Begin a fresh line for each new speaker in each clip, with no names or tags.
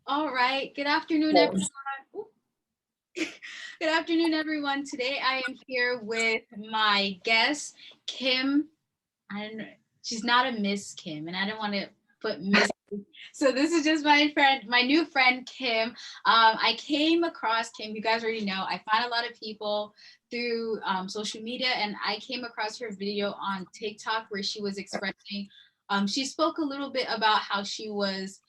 All right. Good afternoon, everyone. Ooh. Good afternoon, everyone. Today I am here with my guest, Kim. I don't know. She's not a Miss Kim, and I don't want to put Miss. So this is just my friend, my new friend, Kim. I came across Kim. You guys already know. I find a lot of people through social media, and I came across her video on TikTok where she was expressing. She spoke a little bit about how she was.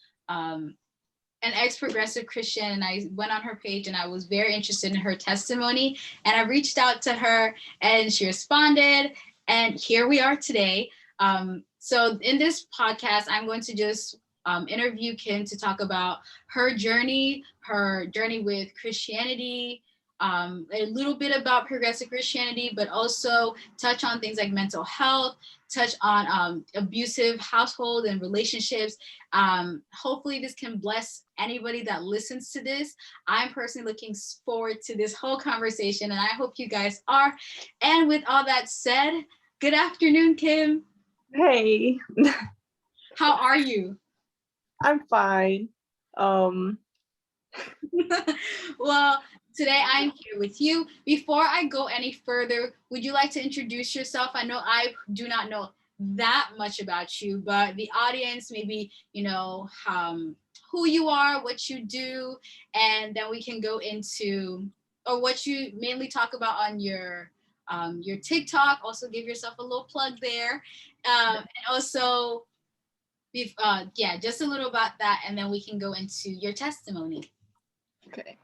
An ex-progressive Christian, and I went on her page and I was very interested in her testimony, and I reached out to her and she responded, and here we are today. So in this podcast I'm going to just interview Kim to talk about her journey with Christianity, a little bit about progressive Christianity, but also touch on things like mental health, touch on abusive household and relationships. Hopefully this can bless anybody that listens to this. I'm personally looking forward to this whole conversation, and I hope you guys are. And with all that said, good afternoon, Kim.
Hey,
How are you?
I'm fine.
Well, today I'm here with you. Before I go any further, would you like to introduce yourself? I know I do not know that much about you, but the audience, maybe, who you are, what you do, and then we can go into, or what you mainly talk about on your TikTok. Also give yourself a little plug there. And also, yeah, just a little about that, and then we can go into your testimony.
Okay.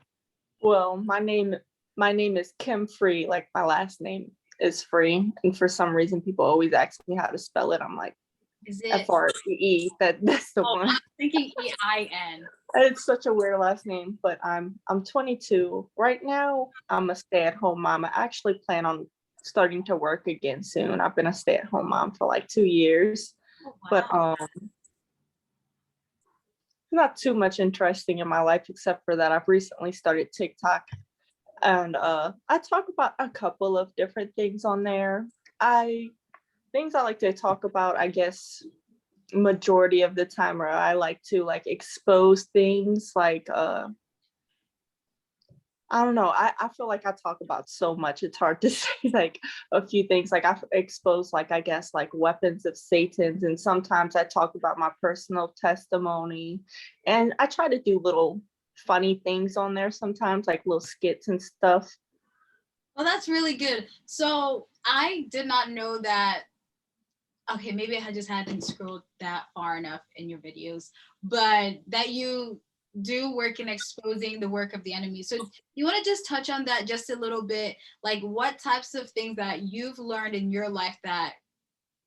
Well, my name is Kim Free. Like my last name is Free, and for some reason, people always ask me how to spell it. I'm like
Is it?
Free. That's the
Oh,
one.
I'm thinking EIN.
It's such a weird last name, but I'm 22 right now. I'm a stay-at-home mom. I actually plan on starting to work again soon. I've been a stay-at-home mom for like 2 years,
Oh,
but
wow.
not too much interesting in my life except for that I've recently started TikTok, and I talk about a couple of different things on there. I Things I like to talk about, I guess majority of the time, or I like to like expose things like I don't know. I feel like I talk about so much. It's hard to say like a few things. Like I've exposed like I guess like weapons of Satan's, and sometimes I talk about my personal testimony, and I try to do little funny things on there sometimes, like little skits and stuff.
Well, that's really good. So I did not know that. Okay, maybe I just hadn't scrolled that far enough in your videos, but that you do work in exposing the work of the enemy. So you want to just touch on that just a little bit, like what types of things that you've learned in your life that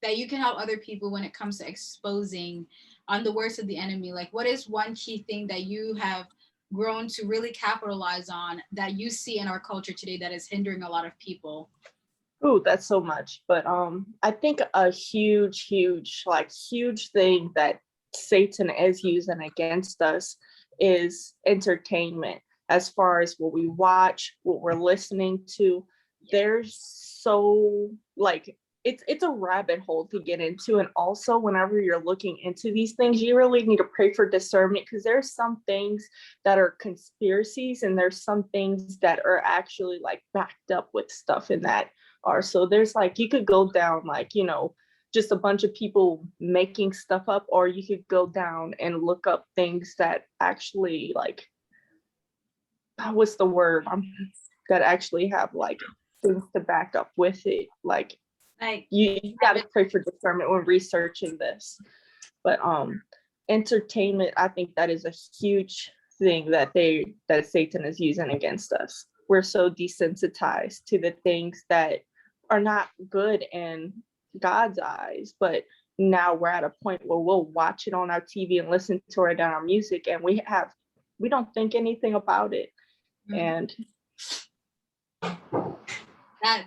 you can help other people when it comes to exposing on the works of the enemy. Like what is one key thing that you have grown to really capitalize on that you see in our culture today that is hindering a lot of people?
Ooh, that's so much. But I think a huge thing that Satan is using against us is entertainment. As far as what we watch, what we're listening to, there's so like it's a rabbit hole to get into. And also whenever you're looking into these things, you really need to pray for discernment, because there's some things that are conspiracies and there's some things that are actually like backed up with stuff in that are. So there's like, you could go down like, just a bunch of people making stuff up, or you could go down and look up things that actually like, what's the word? That actually have like things to back up with it. Like
Like,
you got to pray for discernment when researching this. But entertainment, I think that is a huge thing that Satan is using against us. We're so desensitized to the things that are not good in God's eyes, but now we're at a point where we'll watch it on our TV and listen to it on our music, and we don't think anything about it. And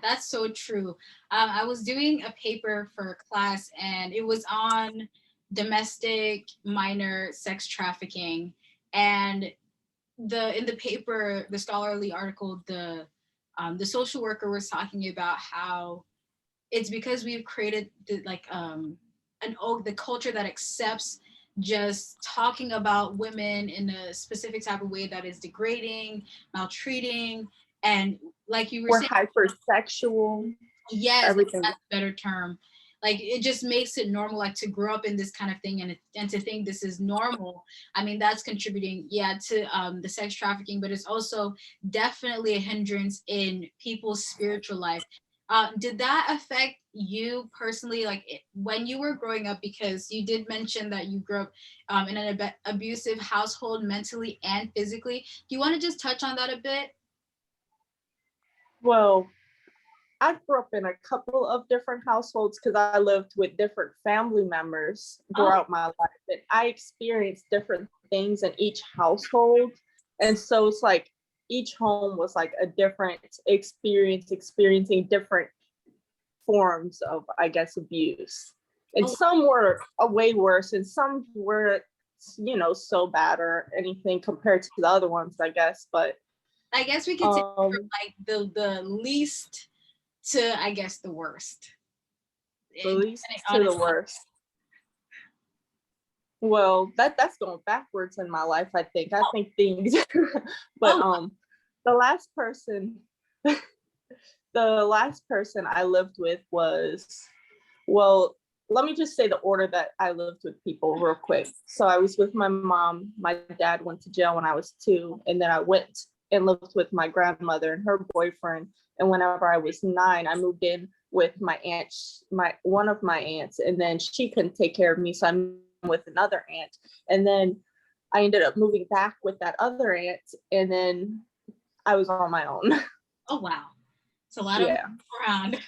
that's so true. I was doing a paper for a class, and it was on domestic minor sex trafficking. And in the paper, the scholarly article, the social worker was talking about how it's because we've created the culture that accepts just talking about women in a specific type of way that is degrading, maltreating, and like you were
We're
saying,
hypersexual.
yes,
Everything.
that's a better term. Like it just makes it normal, like to grow up in this kind of thing and to think this is normal. I mean, that's contributing, yeah, to the sex trafficking, but it's also definitely a hindrance in people's spiritual life. Did that affect you personally, like when you were growing up? Because you did mention that you grew up in an abusive household, mentally and physically. Do you want to just touch on that a bit?
Well, I grew up in a couple of different households because I lived with different family members
Oh,
throughout my life. And I experienced different things in each household. And so it's like each home was like a different experience, experiencing different forms of, I guess, abuse. And
oh,
some were way worse, and some were, so bad or anything compared to the other ones, I guess. But
I guess we could take it from like the least to, I guess, the worst.
the least
Depending
to
on
the worst. Well, that's going backwards in my life, I think. I think things but
oh,
the last person the last person I lived with was, well, let me just say the order that I lived with people real quick. So I was with my mom. My dad went to jail when I was 2, and then I went and lived with my grandmother and her boyfriend. And whenever I was 9, I moved in with my aunt, one of my aunts, and then she couldn't take care of me, so I moved with another aunt. And then I ended up moving back with that other aunt, and then I was on my own.
oh wow. It's a lot of
Yeah.
around.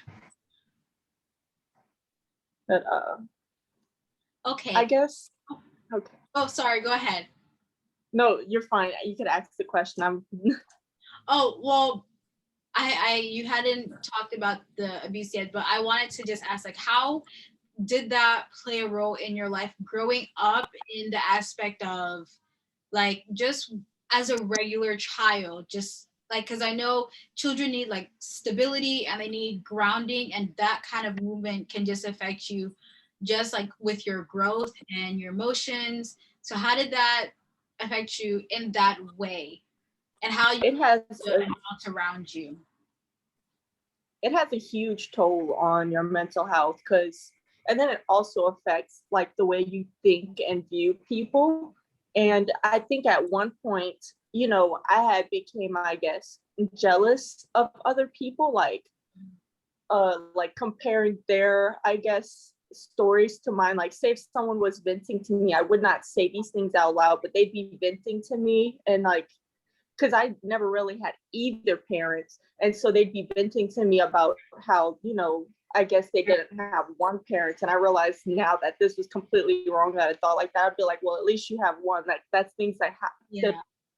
But I
Okay.
guess, okay.
Oh, sorry, go ahead.
No, you're fine. You could ask the question. I'm
Oh, well, I you hadn't talked about the abuse yet, but I wanted to just ask, like, how did that play a role in your life growing up in the aspect of like just as a regular child, just like, because I know children need like stability and they need grounding, and that kind of movement can just affect you just like with your growth and your emotions. So how did that affect you in that way, and how you
it has
the
a,
adults around you?
it has a huge toll on your mental health, because and then it also affects like the way you think and view people. And I think at one point, I had became, I guess, jealous of other people, like comparing their, I guess, stories to mine. Like, say if someone was venting to me, I would not say these things out loud, but they'd be venting to me, and like, because I never really had either parents. And so they'd be venting to me about how, I guess they didn't have one parent. And I realized now that this was completely wrong, that I thought like that. I'd be like, well, at least you have one. That's things I
Yeah.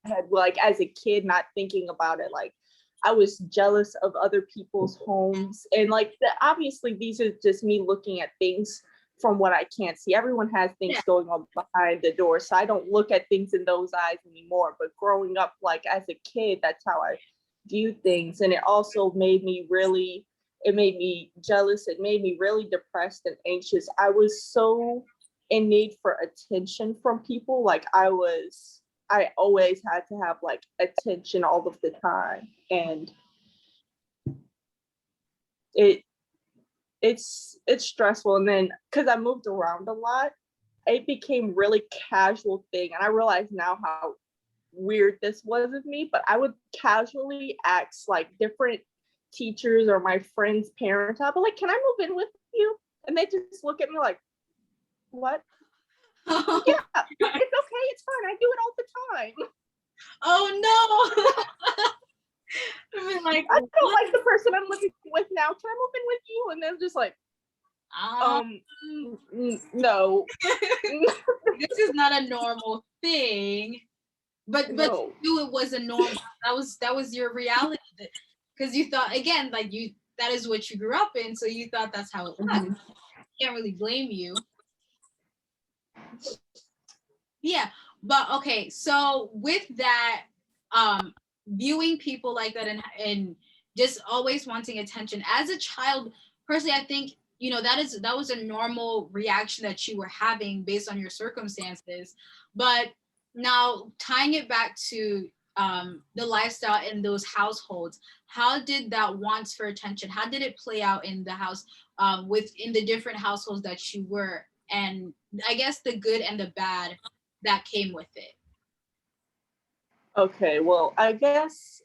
had, like, as a kid, not thinking about it. Like, I was jealous of other people's homes. And like, obviously, these are just me looking at things from what I can't see. Everyone has things
Yeah.
going on behind the door, so I don't look at things in those eyes anymore. But growing up, like as a kid, that's how I viewed things. And it also made me jealous. It made me really depressed and anxious. I was so in need for attention from people. Like, I always had to have like attention all of the time. And it it's stressful. And then because I moved around a lot, it became really casual thing. And I realize now how weird this was of me, but I would casually ask like different teachers or my friends' parents, I'll be like, can I move in with you? And they just look at me like, what? Yeah, it's okay, it's fine. I do it all the time.
Oh no. I mean, like,
I don't like the person I'm living with now. Can I move in with you? And they're just like,
um,
no.
this is not a normal thing. But
No.
you knew it was a normal. That was your reality, because you thought, again, like that is what you grew up in, so you thought that's how it was.
Mhm.
Can't really blame you. Yeah, but okay, so with that, viewing people like that and just always wanting attention as a child, personally, I think you know, that was a normal reaction that you were having based on your circumstances. But now tying it back to the lifestyle in those households, how did that wants for attention, how did it play out in the house, within the different households that you were, and I guess the good and the bad that came with it?
Okay, well, I guess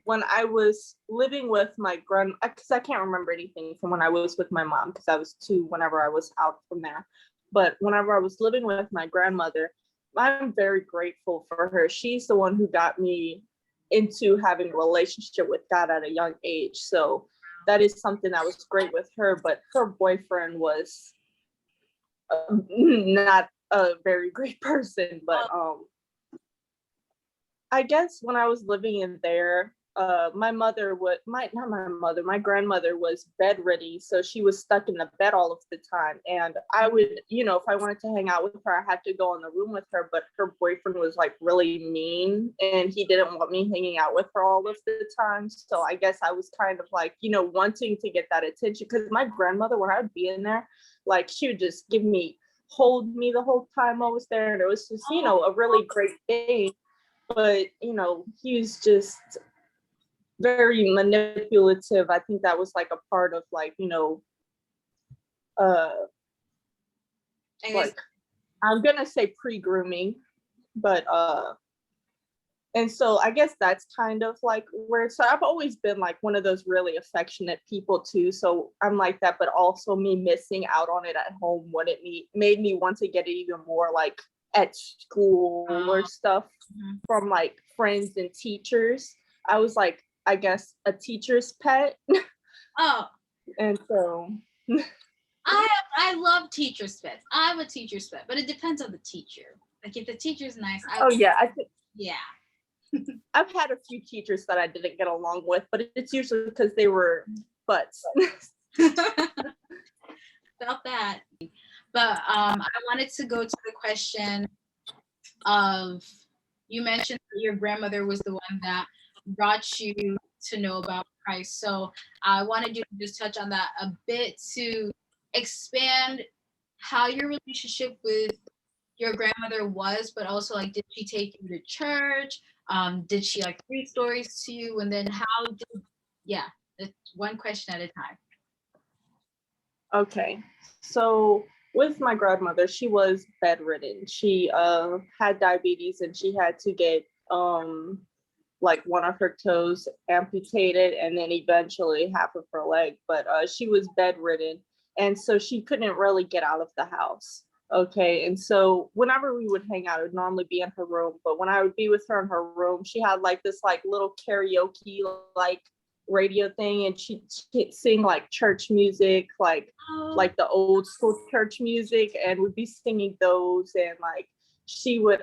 when I was living with my because I can't remember anything from when I was with my mom, because I was 2 whenever I was out from there. But whenever I was living with my grandmother, I'm very grateful for her. She's the one who got me into having a relationship with God at a young age. So that is something that was great with her. But her boyfriend was not a very great person. But I guess when I was living in there, my grandmother was bedridden, so she was stuck in the bed all of the time. And I would, if I wanted to hang out with her, I had to go in the room with her. But her boyfriend was like really mean, and he didn't want me hanging out with her all of the time. So I guess I was kind of like, wanting to get that attention, because my grandmother, when I would be in there, like she would just hold me the whole time I was there, and it was just, a really great thing. But he's just very manipulative. I think that was like a part of like like I'm gonna say pre-grooming, but and so I guess that's kind of like where, so I've always been like one of those really affectionate people too, so I'm like that. But also me missing out on it at home when it made me want to get it even more, like at school or stuff, from like friends and teachers. I was like, I guess, a teacher's pet.
Oh.
And so
I love teacher's pets. I'm a teacher's pet, but it depends on the teacher. Like if the teacher's nice, yeah.
I've had a few teachers that I didn't get along with, but it's usually because they were butts.
About that. But I wanted to go to the question of, you mentioned that your grandmother was the one that brought you to know about Christ. So I wanted you to just touch on that a bit, to expand how your relationship with your grandmother was, but also like, did she take you to church? Did she like read stories to you? And then it's one question at a time.
Okay, so with my grandmother, she was bedridden. She had diabetes, and she had to get like one of her toes amputated, and then eventually half of her leg. But she was bedridden, and so she couldn't really get out of the house. Okay, and so whenever we would hang out, it would normally be in her room. But when I would be with her in her room, she had like this like little karaoke like radio thing, and she'd sing like church music, like the old school church music, and we'd be singing those. And like she would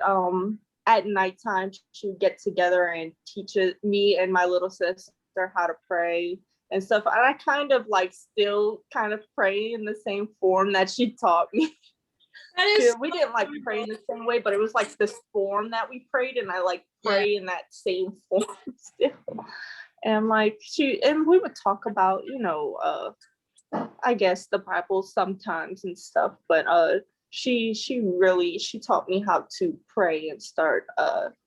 at nighttime, she would get together and teach me and my little sister how to pray and stuff. And I kind of like still kind of pray in the same form that she taught me. We didn't like pray in the same way, but it was like this form that we prayed, and I like pray in that same form still. And like we would talk about, I guess the Bible sometimes and stuff, but she taught me how to pray and start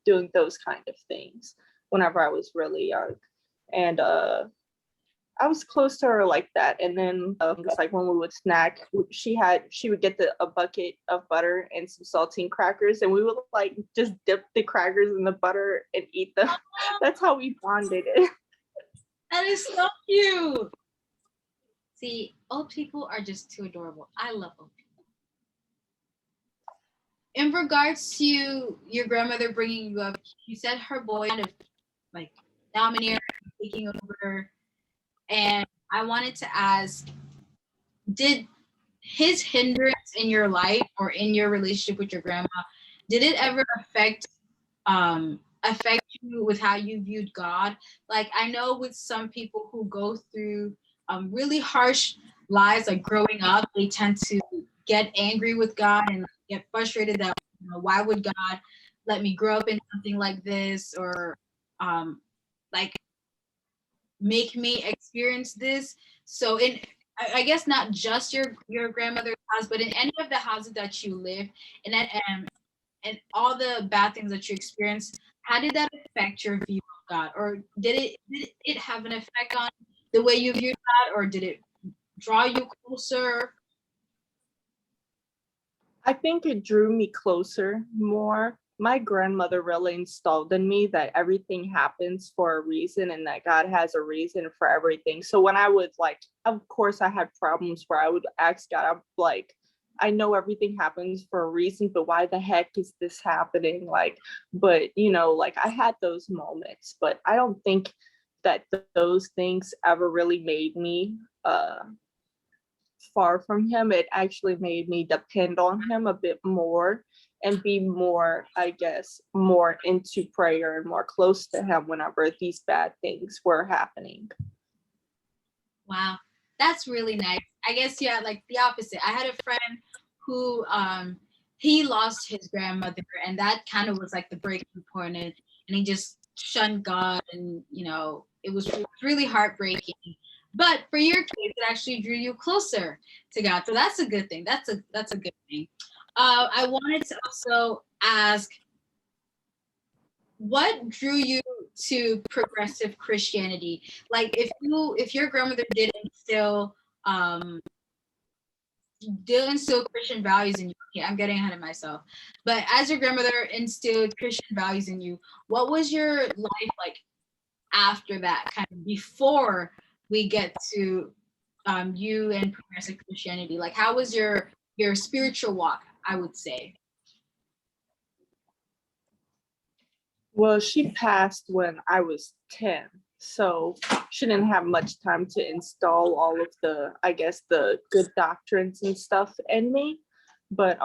doing those kind of things whenever I was really young. And I was close to her like that. And then it's like when we would snack, she would get a bucket of butter and some saltine crackers, and we would like just dip the crackers in the butter and eat them. That's how we bonded it.
That is so cute. See, old people are just too adorable. I love old people. In regards to your grandmother bringing you up, you said her boy kind of like domineering, taking over. And I wanted to ask, did his hindrance in your life or in your relationship with your grandma, did it ever affect you with how you viewed God? Like, I know with some people who go through really harsh lives, like growing up, they tend to get angry with God and get frustrated that, why would God let me grow up in something like this, or like make me experience this. So I guess not just your grandmother's house, but in any of the houses that you live in, and all the bad things that you experienced, how did that affect your view of God? Or did it have an effect on the way you viewed God, or did it draw you closer?
I think it drew me closer more. My grandmother really installed in me that everything happens for a reason and that God has a reason for everything. So when I would like, of course, I had problems where I would ask God, I'm like, I know everything happens for a reason, but why the heck is this happening? Like, but like I had those moments, but I don't think that those things ever really made me far from him. It actually made me depend on him a bit more and be more, I guess, more into prayer and more close to him whenever these bad things were happening.
Wow, that's really nice. I guess yeah, like the opposite. I had a friend who he lost his grandmother, and that kind of was like the breaking point, and he just shunned God, and it was really heartbreaking. But for your case, it actually drew you closer to God, so that's a good thing. That's a good thing. I wanted to also ask, what drew you to progressive Christianity? Like if your grandmother um did instill Christian values in you. Okay, I'm getting ahead of myself. But as your grandmother instilled Christian values in you, what was your life like after that, kind of before we get to you and progressive Christianity? Like how was your spiritual walk, I would say?
Well, she passed when I was 10. So she didn't have much time to install all of the, I guess, the good doctrines and stuff in me. But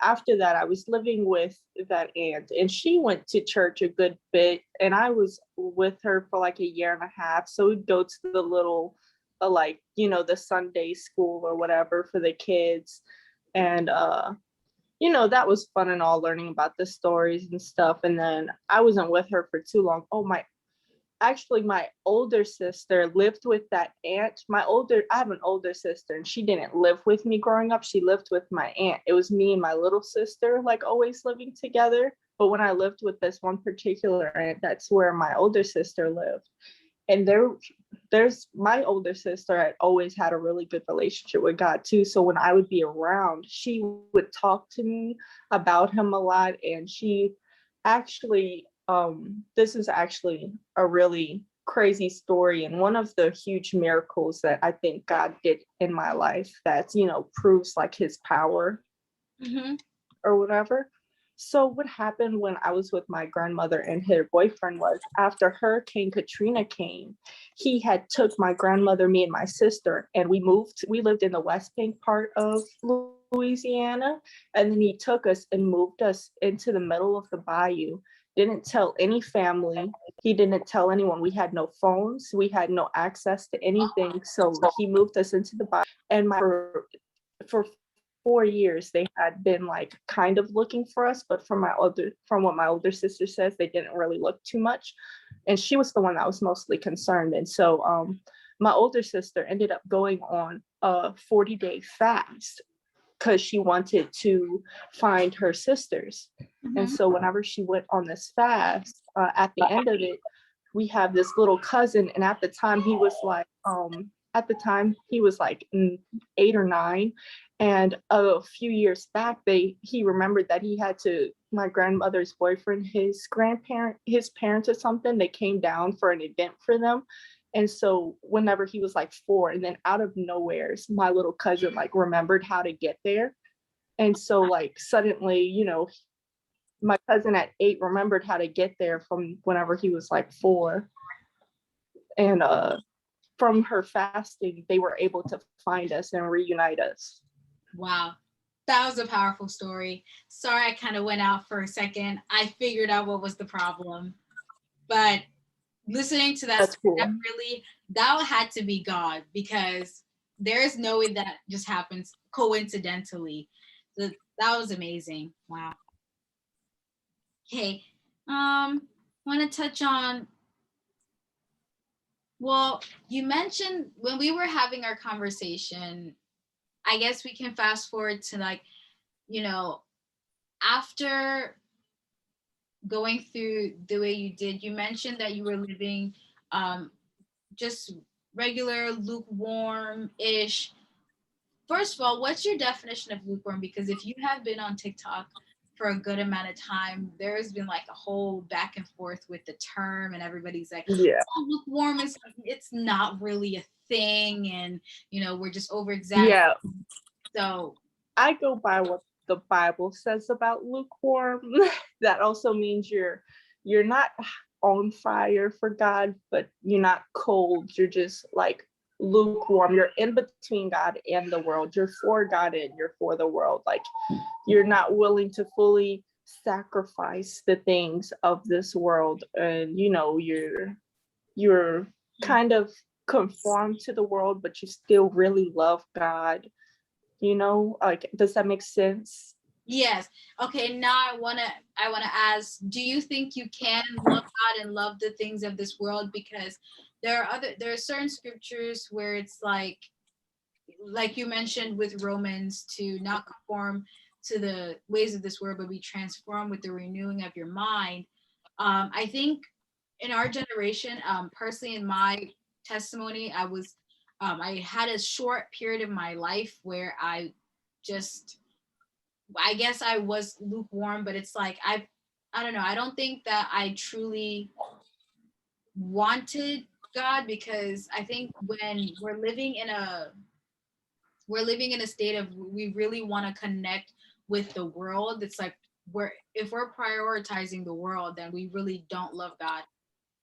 after that, I was living with that aunt, and she went to church a good bit, and I was with her for like a year and a half. So we'd go to the little, like, the Sunday school or whatever for the kids. And that was fun and all, learning about the stories and stuff. And then I wasn't with her for too long. My older sister lived with that aunt. I have an older sister, and she didn't live with me growing up. She lived with my aunt. It was me and my little sister, like always living together. But when I lived with this one particular aunt, that's where my older sister lived. And there's my older sister had always had a really good relationship with God too. So when I would be around, she would talk to me about him a lot. And she actually, this is actually a really crazy story, and one of the huge miracles that I think God did in my life that proves like his power
Mm-hmm.
or whatever. So what happened when I was with my grandmother and her boyfriend was, after Hurricane Katrina came, he had took my grandmother, me and my sister, and we lived in the West Bank part of Louisiana. And then he took us and moved us into the middle of the bayou. Didn't tell any family. He didn't tell anyone. We had no phones. We had no access to anything. So he moved us into the bayou. And for 4 years they had been like kind of looking for us, but from what my older sister says, they didn't really look too much, and she was the one that was mostly concerned. And so my older sister ended up going on a 40-day fast because she wanted to find her sisters.
Mm-hmm.
And so whenever she went on this fast, at the end of it, we have this little cousin, and at the time he was like 8 or 9. And a few years back, he remembered that my grandmother's boyfriend, his parents or something, they came down for an event for them. And so whenever he was like 4, and then out of nowhere, my little cousin like remembered how to get there. And so like suddenly, my cousin at 8 remembered how to get there from whenever he was like 4. And from her fasting, they were able to find us and reunite us.
Wow. That was a powerful story. Sorry, I kind of went out for a second. I figured out what was the problem. But listening to that,
That's cool.
that had to be God, because there is no way that just happens coincidentally. So that was amazing. Wow. Okay. Want to touch on Well, you mentioned when we were having our conversation, I guess we can fast forward to like, you know, after going through the way you did, you mentioned that you were living um, just regular, lukewarm-ish. First of all, what's your definition of lukewarm? Because if you have been on TikTok for a good amount of time, there's been like a whole back and forth with the term, and everybody's like,
Yeah.
oh, lukewarm is it's not really a thing, and we're just over exaggerating.
Yeah.
So
I go by what the Bible says about lukewarm. That also means you're not on fire for God, but you're not cold. You're just like lukewarm. You're in between God and the world. You're for God and you're for the world. Like you're not willing to fully sacrifice the things of this world, and you're kind of conformed to the world, but you still really love God. Like, does that make sense?
yes. Okay, now I wanna ask, do you think you can love God and love the things of this world? Because there are certain scriptures where it's like you mentioned with Romans, to not conform to the ways of this world, but be transformed with the renewing of your mind. I think in our generation, personally, in my testimony, I had a short period of my life where I guess I was lukewarm, but it's like I don't know. I don't think that I truly wanted God, because I think when we're living in a state of we really want to connect with the world, it's like if we're prioritizing the world, then we really don't love God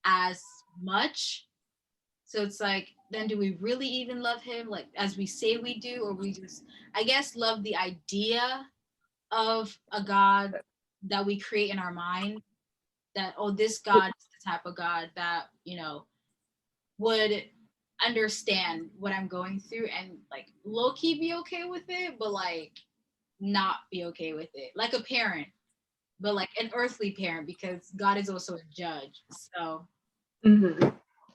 as much. So it's like, then do we really even love him like as we say we do, or we just, I guess, love the idea of a God that we create in our mind, that, oh, this God is the type of God that would understand what I'm going through, and like low key be okay with it, but like not be okay with it, like a parent, but like an earthly parent, because God is also a judge. So,
Mm-hmm.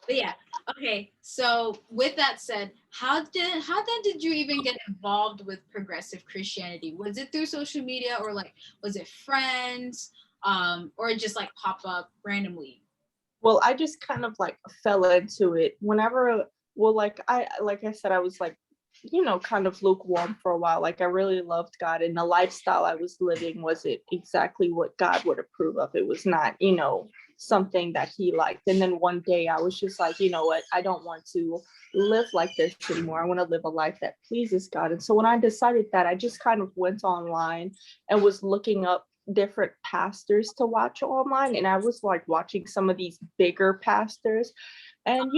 but yeah, okay. So with that said, how did you even get involved with progressive Christianity? Was it through social media, or like was it friends, or it just like pop up randomly?
Well, I just kind of like fell into it whenever. Well, like I said, I was like, kind of lukewarm for a while. Like I really loved God, and the lifestyle I was living wasn't exactly what God would approve of. It was not, something that he liked. And then one day I was just like, you know what, I don't want to live like this anymore. I want to live a life that pleases God. And so when I decided that, I just kind of went online and was looking up different pastors to watch online, and I was like watching some of these bigger pastors. And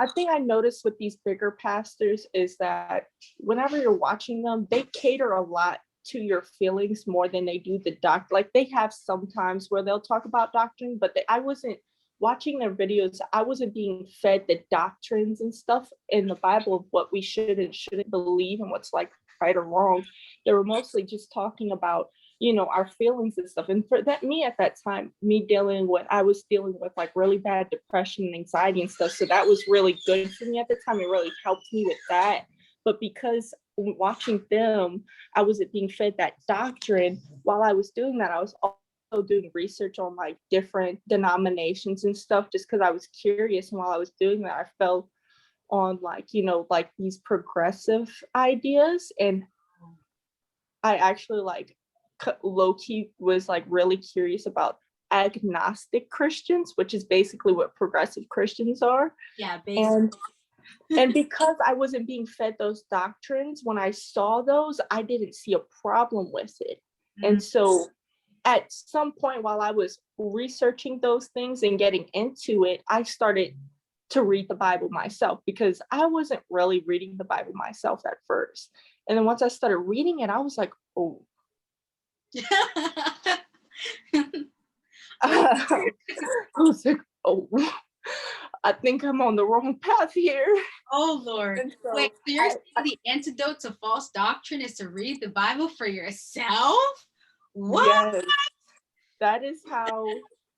I think I noticed with these bigger pastors is that whenever you're watching them, they cater a lot to your feelings more than they do the like they have sometimes where they'll talk about doctrine, but I wasn't watching their videos. I wasn't being fed the doctrines and stuff in the Bible of what we should and shouldn't believe and what's like right or wrong. They were mostly just talking about our feelings and stuff. And for that, me at that time, I was dealing with like really bad depression and anxiety and stuff. So that was really good for me at the time. It really helped me with that. But because watching them, I wasn't being fed that doctrine. While I was doing that, I was also doing research on like different denominations and stuff, just because I was curious. And while I was doing that, I fell on like, like these progressive ideas. And I actually like low key was like really curious about agnostic Christians, which is basically what progressive Christians are.
Yeah, basically.
And because I wasn't being fed those doctrines, when I saw those, I didn't see a problem with it. And so at some point while I was researching those things and getting into it, I started to read the Bible myself, because I wasn't really reading the Bible myself at first. And then once I started reading it, I was like, oh. I was like, oh, I think I'm on the wrong path here.
Oh Lord.
So
wait, so you're saying the antidote to false doctrine is to read the Bible for yourself? What?
Yes, that is how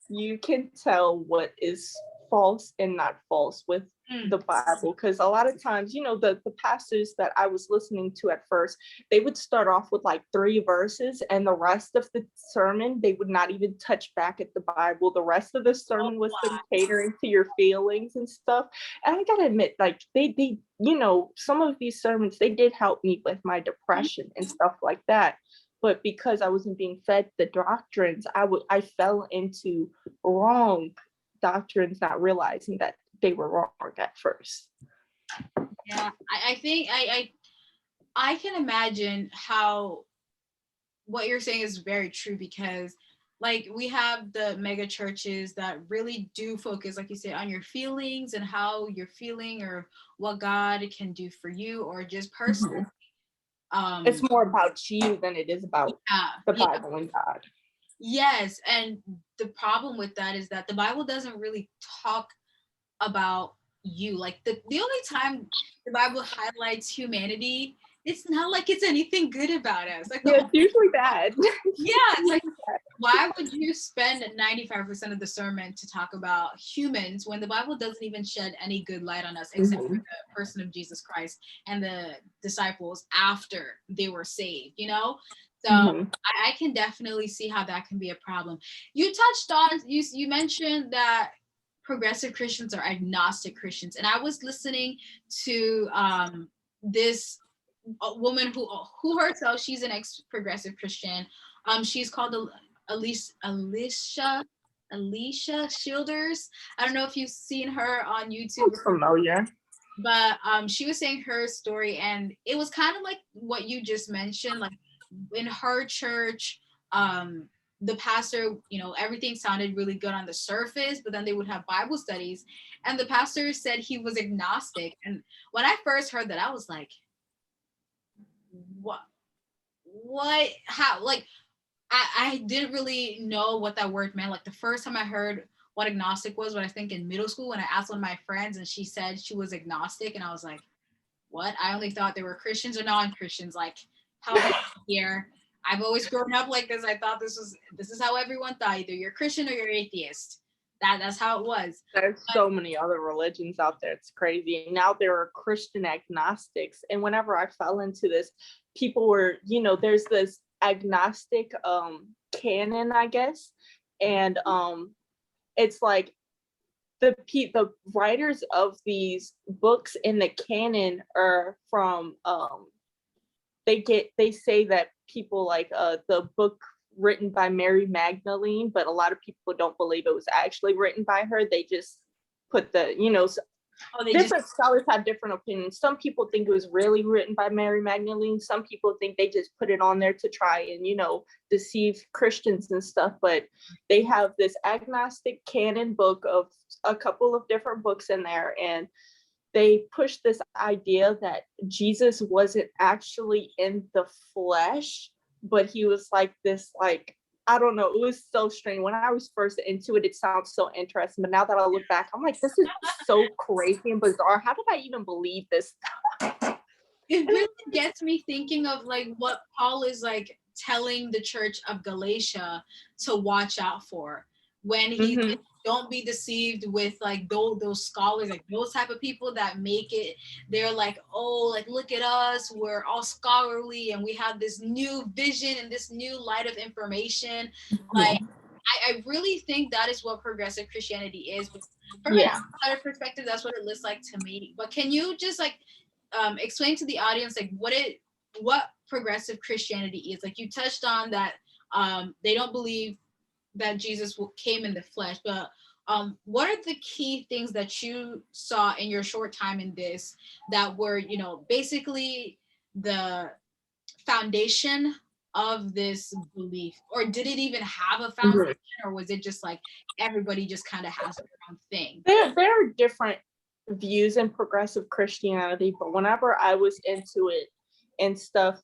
you can tell what is false and not false with the Bible, because a lot of times, the pastors that I was listening to at first, they would start off with like 3 verses, and the rest of the sermon they would not even touch back at the Bible. The rest of the sermon was them catering to your feelings and stuff. And I gotta admit, like they some of these sermons, they did help me with my depression and stuff like that. But because I wasn't being fed the doctrines, I fell into wrong doctrines, not realizing that they were wrong at first.
Yeah, I think I can imagine how what you're saying is very true, because like we have the mega churches that really do focus, like you say, on your feelings and how you're feeling or what God can do for you, or just personally.
It's more about you than it is about the Bible and God.
Yes, and the problem with that is that the Bible doesn't really talk about you. Like the only time the Bible highlights humanity, it's not like it's anything good about us. Like
it's usually bad.
Yeah, it's like, why would you spend 95% of the sermon to talk about humans when the Bible doesn't even shed any good light on us, except for the person of Jesus Christ and the disciples after they were saved, So I can definitely see how that can be a problem. You touched on, you mentioned that progressive Christians are agnostic Christians. And I was listening to this woman who herself, she's an ex-progressive Christian. She's called Alicia Childers. I don't know if you've seen her on YouTube.
I'm familiar.
But she was saying her story, and it was kind of like what you just mentioned. Like in her church, the pastor, everything sounded really good on the surface, but then they would have Bible studies, and the pastor said he was agnostic. And when I first heard that, I was like, what, how, like, I didn't really know what that word meant. Like the first time I heard what agnostic was, I think in middle school, when I asked one of my friends and she said she was agnostic, and I was like, what? I only thought they were Christians or non-Christians. Like, how here? I've always grown up like this. I thought this is how everyone thought. Either you're Christian or you're atheist. That's how it was.
There's so many other religions out there. It's crazy. And now there are Christian agnostics. And whenever I fell into this, people were, there's this agnostic canon, I guess. And it's like the writers of these books in the canon are from they say that people like the book written by Mary Magdalene, but a lot of people don't believe it was actually written by her. They just put the, different scholars have different opinions. Some people think it was really written by Mary Magdalene. Some people think they just put it on there to try and, deceive Christians and stuff. But they have this agnostic canon book of a couple of different books in there. And they push this idea that Jesus wasn't actually in the flesh, but he was like this, like, I don't know. It was so strange. When I was first into it, it sounds so interesting. But now that I look back, I'm like, this is so crazy and bizarre. How did I even believe this?
It really gets me thinking of like what Paul is like telling the church of Galatia to watch out for when he like, don't be deceived with like those scholars, like those type of people that make it. They're like, oh, like look at us, we're all scholarly and we have this new vision and this new light of information. Like I really think that is what progressive Christianity is. But from an outsider perspective, that's what it looks like to me. But can you just like explain to the audience like what progressive Christianity is? Like you touched on that they don't believe that Jesus came in the flesh, but what are the key things that you saw in your short time in this that were, basically the foundation of this belief? Or did it even have a foundation, or was it just like everybody just kind of has their own thing?
There are different views in progressive Christianity, but whenever I was into it and stuff,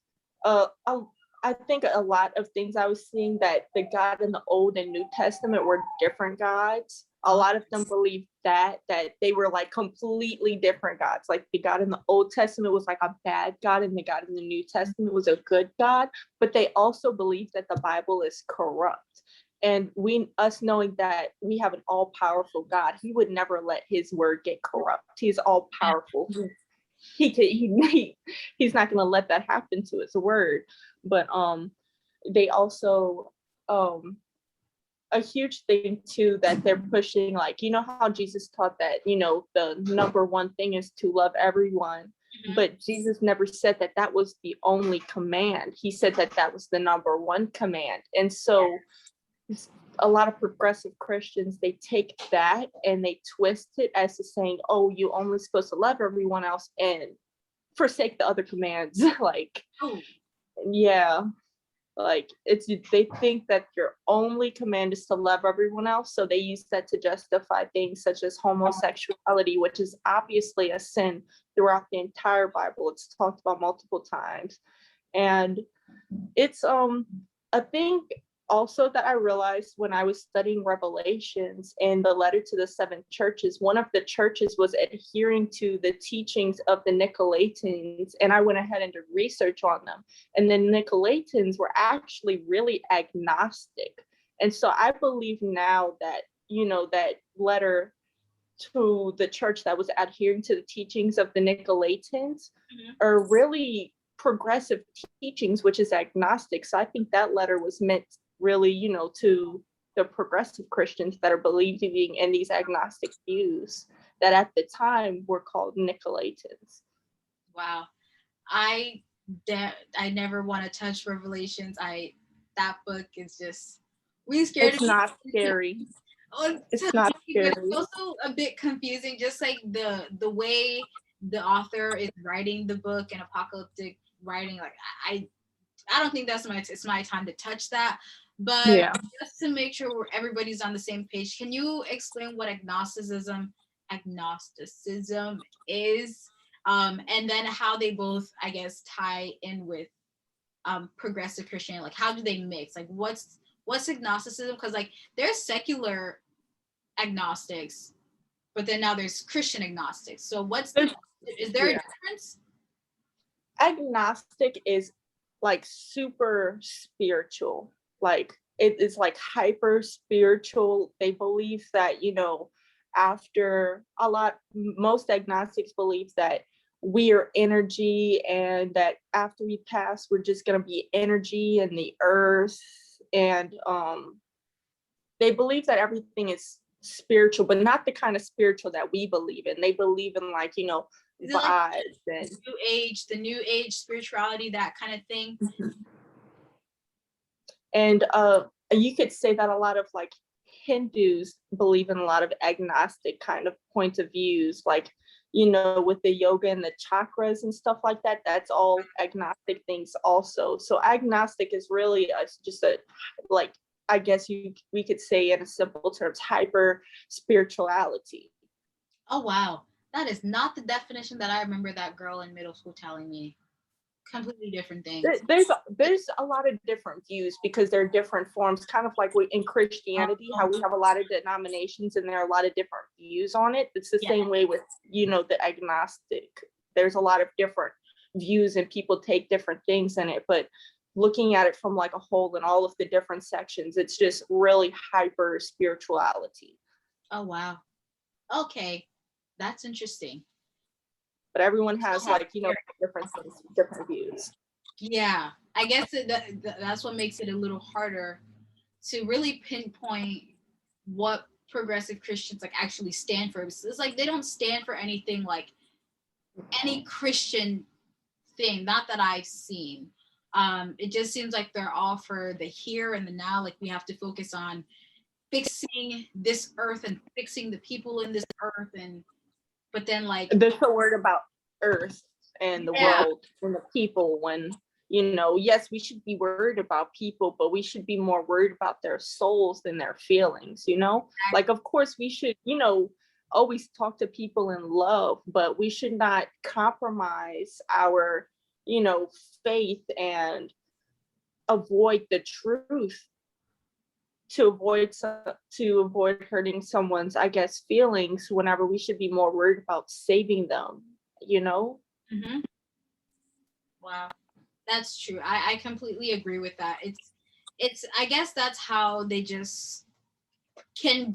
I think a lot of things I was seeing that the God in the Old and New Testament were different gods. A lot of them believed that they were like completely different gods. Like the God in the Old Testament was like a bad God, and the God in the New Testament was a good God. But they also believed that the Bible is corrupt. And us knowing that we have an all-powerful God, he would never let his word get corrupt. He's all-powerful. He's not going to let that happen to his word. But they also a huge thing too that they're pushing, like, you know how Jesus taught that, you know, the number one thing is to love everyone. But Jesus never said that that was the only command. He said that that was the number one command. And so a lot of progressive Christians, they take that and they twist it as to saying, oh, you only supposed to love everyone else and forsake the other commands. Like, yeah, like they think that your only command is to love everyone else. So they use that to justify things such as homosexuality, which is obviously a sin throughout the entire Bible. It's talked about multiple times. And it's a thing also that I realized when I was studying Revelations and the letter to the 7 churches. One of the churches was adhering to the teachings of the Nicolaitans, and I went ahead and did research on them. And the Nicolaitans were actually really agnostic. And so I believe now that, you know, that letter to the church that was adhering to the teachings of the Nicolaitans are really progressive teachings, which is agnostic. So I think that letter was meant really, you know, to the progressive Christians that are believing in these agnostic views that at the time were called Nicolaitans.
Wow. I never want to touch Revelations. That book is just really scared.
It's not scary. It's not scary.
But it's also a bit confusing, just like the way the author is writing the book and apocalyptic writing. Like I don't think it's my time to touch that. But just to make sure everybody's on the same page, can you explain what agnosticism is, and then how they both, I guess, tie in with progressive Christianity? Like, how do they mix? Like, what's agnosticism? Because like there's secular agnostics, but then now there's Christian agnostics. So is there a difference?
Agnostic is like super spiritual. Like it is like hyper spiritual. They believe that, you know, most agnostics believe that we are energy, and that after we pass, we're just going to be energy in the earth. And they believe that everything is spiritual, but not the kind of spiritual that we believe in. They believe in, like, you know, vibes like and
the new age spirituality, that kind of thing.
And you could say that a lot of like Hindus believe in a lot of agnostic kind of points of views, like, you know, with the yoga and the chakras and stuff like that. That's all agnostic things also. So agnostic is really just a, like, I guess we could say in a simple terms, hyper spirituality.
Oh wow, that is not the definition that I remember that girl in middle school telling me. Completely different things.
There's a lot of different views because there are different forms, kind of like in Christianity, how we have a lot of denominations and there are a lot of different views on it. It's the same way with, you know, the agnostic. There's a lot of different views and people take different things in it, but looking at it from like a whole and all of the different sections, it's just really hyper spirituality.
Oh wow. Okay, that's interesting.
But everyone has, like, you know, different views.
Yeah, I guess that's what makes it a little harder to really pinpoint what progressive Christians like actually stand for. It's like they don't stand for anything like any Christian thing, not that I've seen. It just seems like they're all for the here and the now. Like we have to focus on fixing this earth and fixing the people in this earth, and but then like
there's a word about earth and the world and the people, when, you know, yes, we should be worried about people, but we should be more worried about their souls than their feelings, you know? Like, of course we should, you know, always talk to people in love, but we should not compromise our, you know, faith and avoid the truth to avoid hurting someone's, I guess, feelings, whenever we should be more worried about saving them, you know?
Wow, that's true. I completely agree with that. I guess that's how they just can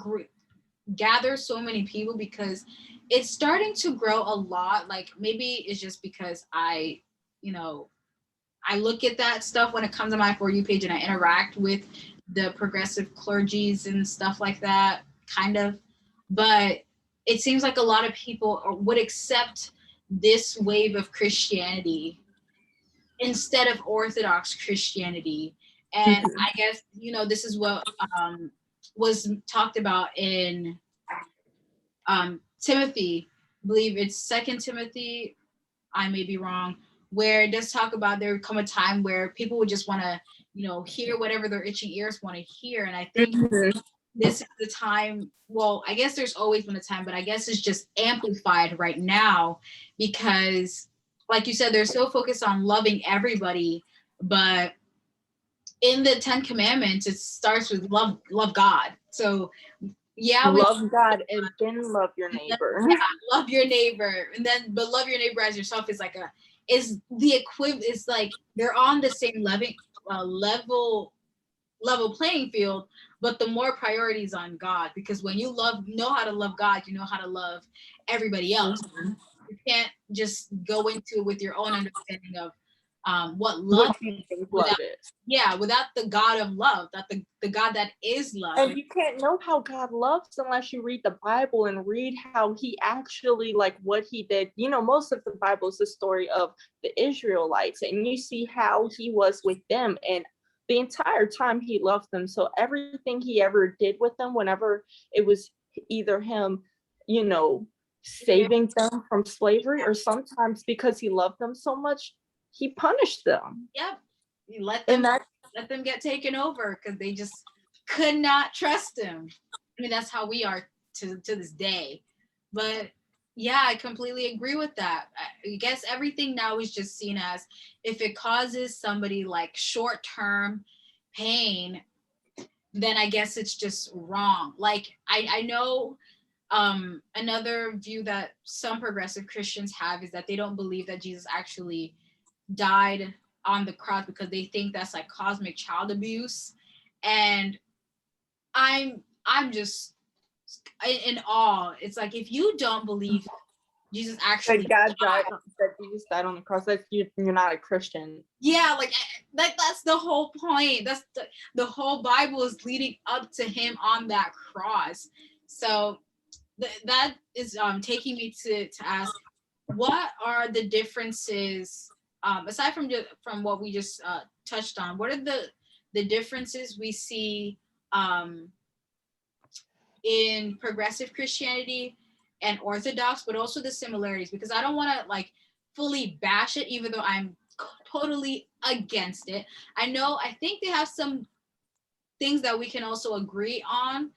gather so many people, because it's starting to grow a lot. Like maybe it's just because you know, I look at that stuff when it comes on my For You page and I interact with the progressive clergies and stuff like that, kind of. But it seems like a lot of people would accept this wave of Christianity instead of Orthodox Christianity. And I guess, this is what was talked about in Timothy. I believe it's Second Timothy. I may be wrong, where it does talk about there would come a time where people would just want to, hear whatever their itching ears want to hear. And I think this is the time. Well, I guess there's always been a time, but I guess it's just amplified right now because, like you said, they're so focused on loving everybody. But in the 10 Commandments, it starts with love God. So yeah,
love God and then love your neighbor.
Yeah, love your neighbor, but love your neighbor as yourself is the equivalent. It's like they're on the same level playing field, but the more priorities on God, because when you know how to love God, you know how to love everybody else. You can't just go into it with your own understanding of what love is. Without the God of love, that the God that is love.
And you can't know how God loves unless you read the Bible and read how he actually, like what he did. Most of the Bible is the story of the Israelites, and you see how he was with them, and the entire time he loved them. So everything he ever did with them, whenever it was either him, saving them from slavery, or sometimes because he loved them so much, he punished them.
Yep. You let them get taken over because they just could not trust him. I mean, that's how we are to this day. But yeah, I completely agree with that. I guess everything now is just seen as, if it causes somebody like short-term pain, then I guess it's just wrong. Like I know another view that some progressive Christians have is that they don't believe that Jesus actually died on the cross because they think that's like cosmic child abuse. And I'm just in awe. It's like, if you don't believe Jesus actually
that Jesus died on the cross, that you're not a Christian.
Yeah, like that's the whole point. That's the whole Bible is leading up to him on that cross. So that is taking me to ask, what are the differences, aside from what we just touched on? What are the differences we see in progressive Christianity and Orthodox, but also the similarities? Because I don't want to like fully bash it, even though I'm totally against it. I think they have some things that we can also agree on,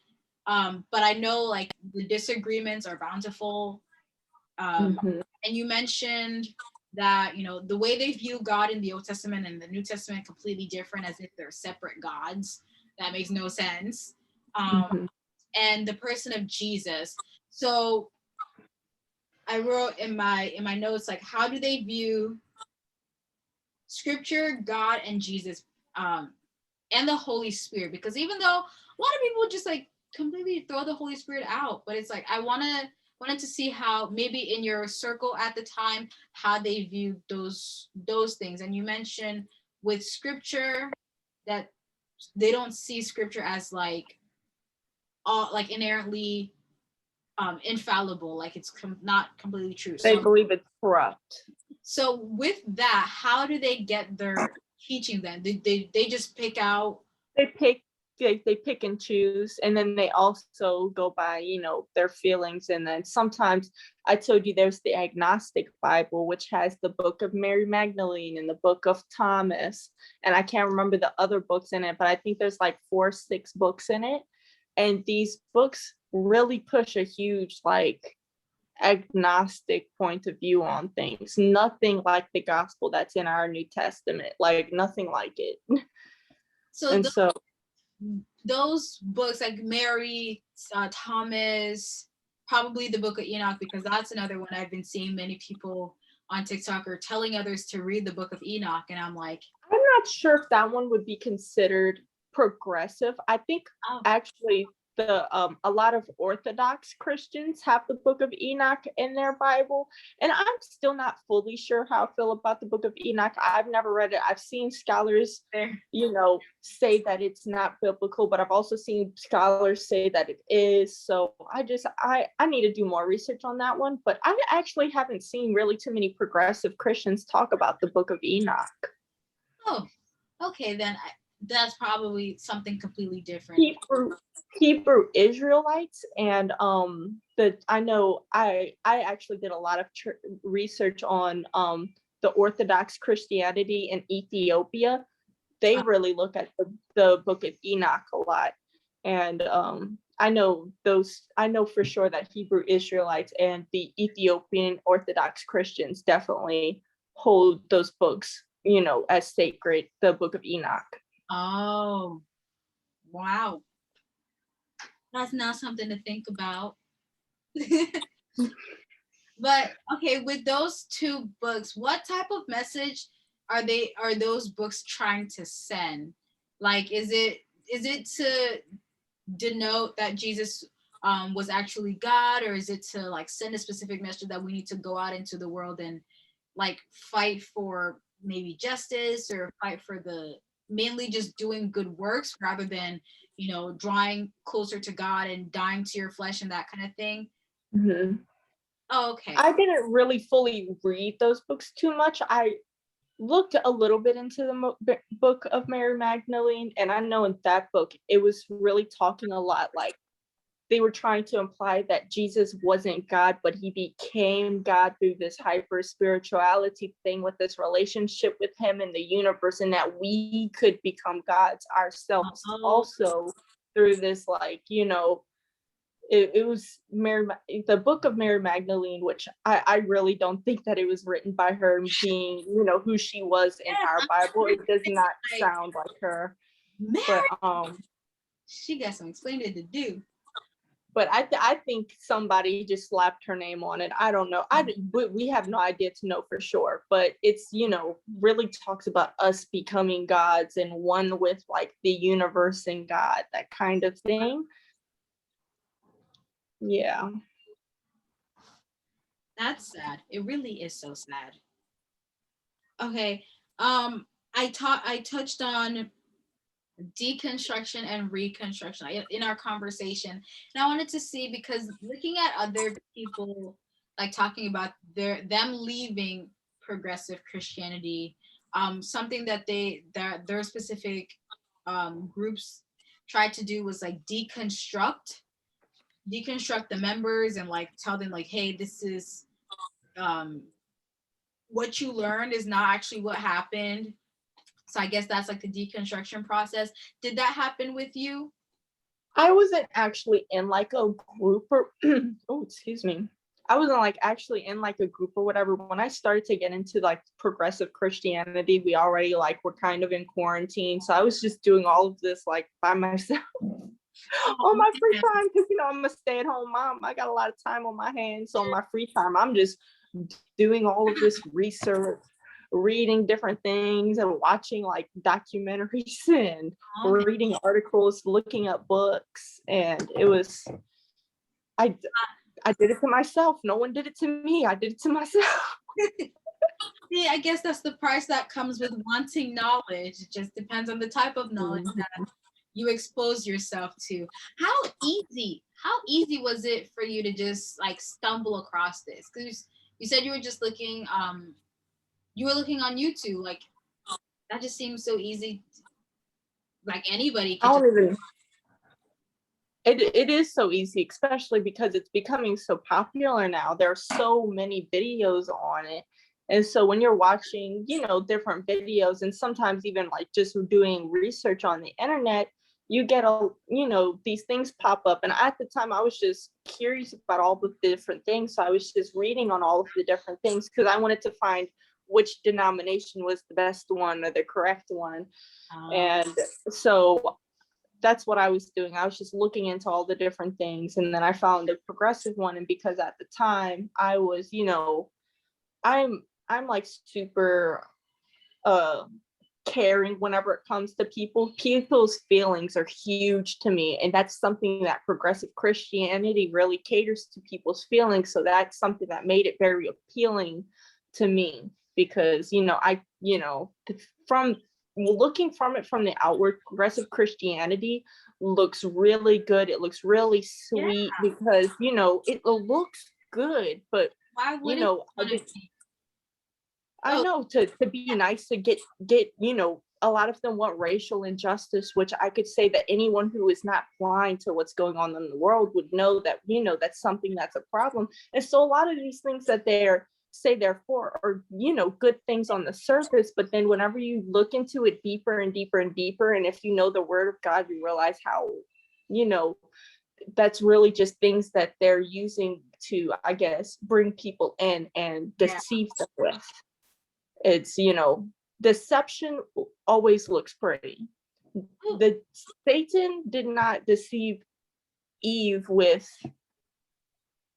but I know like the disagreements are bountiful. And you mentioned that the way they view God in the Old Testament and the New Testament completely different, as if they're separate gods. That makes no sense. And the person of Jesus. So I wrote in my notes, like, how do they view Scripture, God, and Jesus, and the Holy Spirit? Because even though a lot of people just like completely throw the Holy Spirit out, but it's like I wanted to see how maybe in your circle at the time, how they viewed those things. And you mentioned with Scripture that they don't see Scripture as like all like inherently infallible, like it's not completely true.
They believe it's corrupt.
So with that, how do they get their teaching then? They just pick out?
They pick and choose, and then they also go by their feelings. And then sometimes, I told you, there's the Agnostic Bible, which has the book of Mary Magdalene and the book of Thomas, and I can't remember the other books in it, but I think there's like 4 or 6 books in it. And these books really push a huge like agnostic point of view on things. Nothing like the gospel that's in our New Testament, like nothing like it.
So those books like Mary, Thomas, probably the book of Enoch, because that's another one I've been seeing many people on TikTok are telling others to read the book of Enoch, and I'm like,
I'm not sure if that one would be considered progressive. I think
Oh,
actually the a lot of Orthodox Christians have the Book of Enoch in their Bible, and I'm still not fully sure how I feel about the Book of Enoch. I've never read it. I've seen scholars,
there.
say that it's not biblical, but I've also seen scholars say that it is. So I need to do more research on that one. But I actually haven't seen really too many progressive Christians talk about the Book of Enoch.
Oh, okay, then that's probably something completely different.
Hebrew Israelites, and I know I actually did a lot of research on the Orthodox Christianity in Ethiopia. They really look at the Book of Enoch a lot, and I know for sure that Hebrew Israelites and the Ethiopian Orthodox Christians definitely hold those books, as sacred, the Book of Enoch.
Oh, wow. That's not something to think about. But okay, with those two books, what type of message are those books trying to send? Like, is it to denote that Jesus was actually God, or is it to like send a specific message that we need to go out into the world and like fight for maybe justice, or fight for the mainly just doing good works rather than drawing closer to God and dying to your flesh and that kind of thing?
Mm-hmm.
Oh, okay.
I didn't really fully read those books too much. I looked a little bit into the book of Mary Magdalene, and I know in that book it was really talking a lot, like they were trying to imply that Jesus wasn't God, but he became God through this hyper spirituality thing with this relationship with him in the universe, and that we could become gods ourselves
Oh,
also through this, like, it was the book of Mary Magdalene, which I really don't think that it was written by her being, who she was in
yes,
our
I'm
Bible. It does
thinking,
not
like,
sound like her. But
Mary, she got some explaining to do.
I think somebody just slapped her name on it. I don't know. We have no idea to know for sure, but it's, really talks about us becoming gods and one with like the universe and God, that kind of thing. Yeah.
That's sad. It really is so sad. Okay. I touched on deconstruction and reconstruction in our conversation, and I wanted to see, because looking at other people like talking about them leaving progressive Christianity, something that their specific groups tried to do was like deconstruct the members and like tell them like, hey, this is um what you learned is not actually what happened. So I guess that's like the deconstruction process. Did that happen with you?
I wasn't actually in like a group or oh, excuse me. I wasn't like actually in like a group or whatever. When I started to get into like progressive Christianity, we already like were kind of in quarantine. So I was just doing all of this like by myself
Oh,
on my free
man.
time, because I'm a stay-at-home mom. I got a lot of time on my hands. So on my free time, I'm just doing all of this research, reading different things and watching like documentaries and
Oh, man.
reading articles, looking up books. And it was I I did it to myself. No one did it to me. I did it to myself.
See, I guess that's the price that comes with wanting knowledge. It just depends on the type of knowledge that you expose yourself to. How easy was it for you to just like stumble across this? Because you said you were just looking you were looking on YouTube. Like, that just seems so easy. Like anybody
I
could just.
don't even it is so easy, especially because it's becoming so popular now. There are so many videos on it. And so when you're watching, different videos, and sometimes even like just doing research on the internet, you get these things pop up. And at the time I was just curious about all the different things. So I was just reading on all of the different things because I wanted to find which denomination was the best one or the correct one. And so that's what I was doing. I was just looking into all the different things, and then I found a progressive one. And because at the time I was, I'm like super caring whenever it comes to people's feelings are huge to me, and that's something that progressive Christianity really caters to people's feelings. So that's something that made it very appealing to me, because from looking from it from the outward, progressive Christianity looks really good. It looks really sweet, because it looks good, but
why wouldn't you want to be?
I know to be nice, to get a lot of them want racial injustice, which I could say that anyone who is not blind to what's going on in the world would know that that's something that's a problem. And so a lot of these things that they're for are good things on the surface, but then whenever you look into it deeper and deeper and deeper, and if you know the word of God, you realize how that's really just things that they're using to, I guess, bring people in and deceive them with. It's deception always looks pretty. The Satan did not deceive Eve with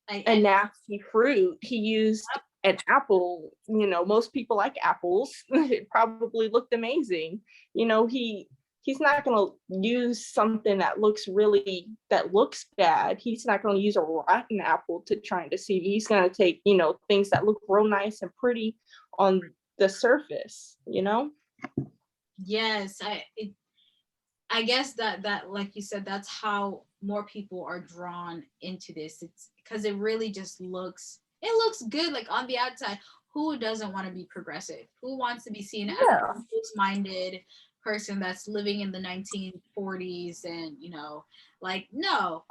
a nasty fruit. He used an apple. Most people like apples. It probably looked amazing. He's not going to use something that looks bad. He's not going to use a rotten apple to try and deceive you. He's going to take things that look real nice and pretty on the surface.
Yes, I guess that like you said, that's how more people are drawn into this. It's because it really just looks good, like on the outside. Who doesn't want to be progressive? Who wants to be seen as a close-minded person that's living in the 1940s and no,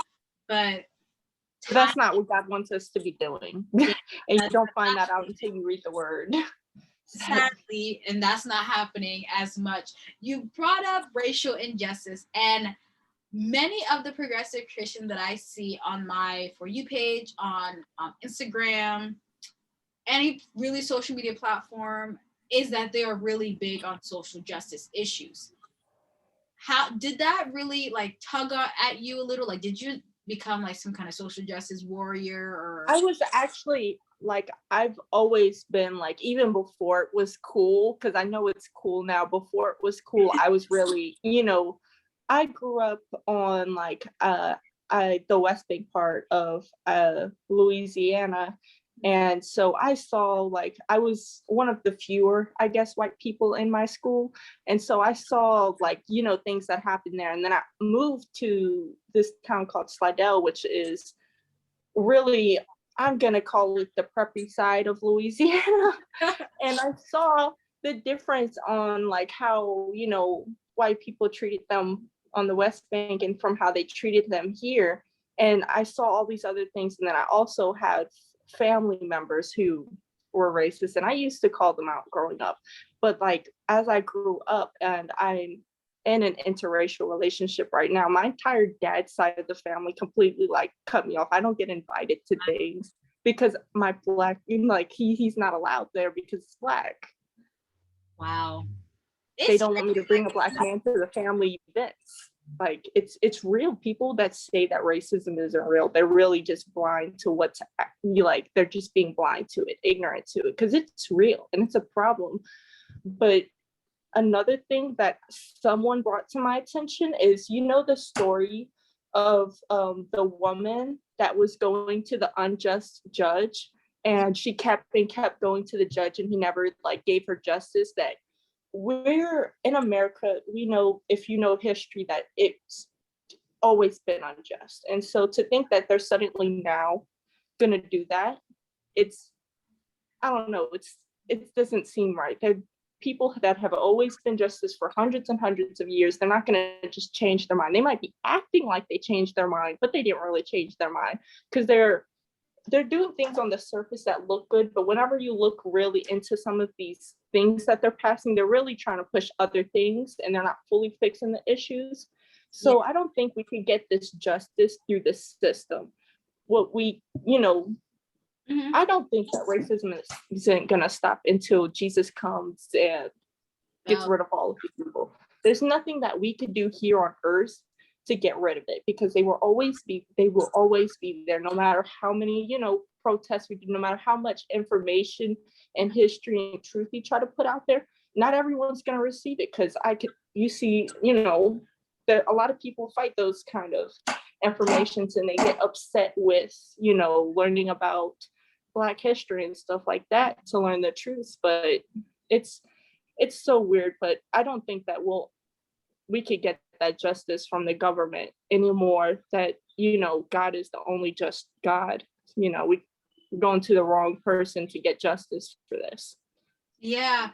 but
that's not what God wants us to be doing. And you don't find that out until you read the word.
Sadly, and that's not happening as much. You brought up racial injustice, and many of the progressive Christians that I see on my For You page, on Instagram, any really social media platform, is that they are really big on social justice issues. How did that really tug at you a little? Like, did you become some kind of social justice warrior? Or
I was actually I've always been even before it was cool, because I know it's cool now. Before it was cool, I was really, I grew up on the West Bank part of Louisiana. And so I saw I was one of the fewer, I guess, white people in my school. And so I saw things that happened there. And then I moved to this town called Slidell, which is really, I'm going to call it the preppy side of Louisiana. And I saw the difference on how, white people treated them on the West Bank and from how they treated them here. And I saw all these other things. And then I also had family members who were racist, and I used to call them out growing up. But as I grew up, and I'm in an interracial relationship right now, my entire dad's side of the family completely cut me off. I don't get invited to things because my black, he's not allowed there because it's black.
Wow.
They don't want me to bring a black man to the family events. It's real. People that say that racism isn't real, they're really just blind to what's they're just being blind to it, ignorant to it, because it's real and it's a problem. But another thing that someone brought to my attention is, the story of the woman that was going to the unjust judge, and she kept going to the judge, and he never gave her justice. That we're in America, we know, if you know history, that it's always been unjust. And so to think that they're suddenly now going to do that, I don't know, it doesn't seem right. They're people that have always been justice for hundreds and hundreds of years. They're not going to just change their mind. They might be acting like they changed their mind, but they didn't really change their mind, because they're doing things on the surface that look good, but whenever you look really into some of these things that they're passing, they're really trying to push other things, and they're not fully fixing the issues. So I don't think we can get this justice through the system. What we, I don't think that racism isn't going to stop until Jesus comes and gets rid of all of these people. There's nothing that we could do here on earth to get rid of it, because they will always be there, no matter how many protests we do, no matter how much information and history and truth we try to put out there. not everyone's going to receive it, because you see, that a lot of people fight those kind of informations, and they get upset with, learning about Black history and stuff like that to learn the truth. But it's so weird. But I don't think that we could get that justice from the government anymore, that, God is the only just God. We're going to the wrong person to get justice for this.
Yeah.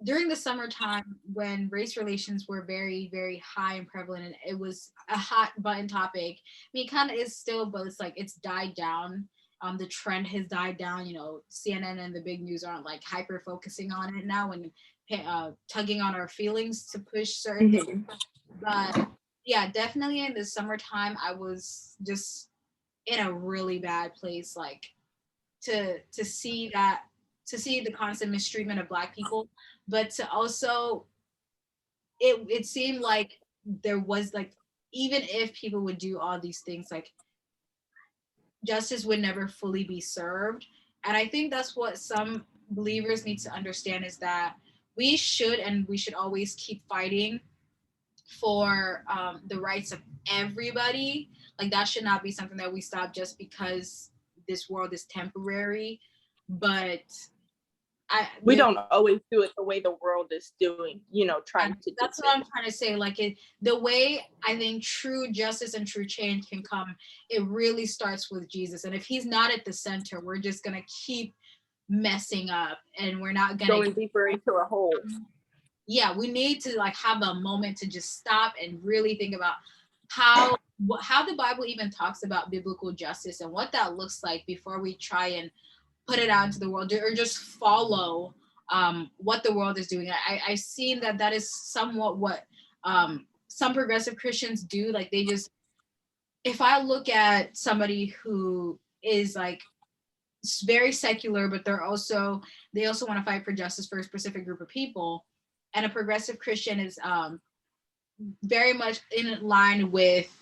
During the summertime, when race relations were very, very high and prevalent, and it was a hot button topic. I mean, it kind of is still, but it's like it's died down. The trend has died down. CNN and the big news aren't like hyper focusing on it now and tugging on our feelings to push certain things. But yeah, definitely in the summertime, I was just in a really bad place. Like to see that, to see the constant mistreatment of Black people, but to also it seemed like there was like, even if people would do all these things, like justice would never fully be served. And I think that's what some believers need to understand, is that we should always keep fighting for the rights of everybody. Like that should not be something that we stop just because this world is temporary. But
we don't always do it the way the world is doing, trying to do it.
That's what I'm trying to say. Like the way I think true justice and true change can come, it really starts with Jesus. And if he's not at the center, we're just gonna keep messing up, and we're not gonna
going deeper into a hole.
Yeah, we need to like have a moment to just stop and really think about how the Bible even talks about biblical justice and what that looks like before we try and put it out into the world, or just follow what the world is doing. I've seen that is somewhat what some progressive Christians do. Like they just, if I look at somebody who is like very secular, but they also want to fight for justice for a specific group of people, and a progressive Christian is very much in line with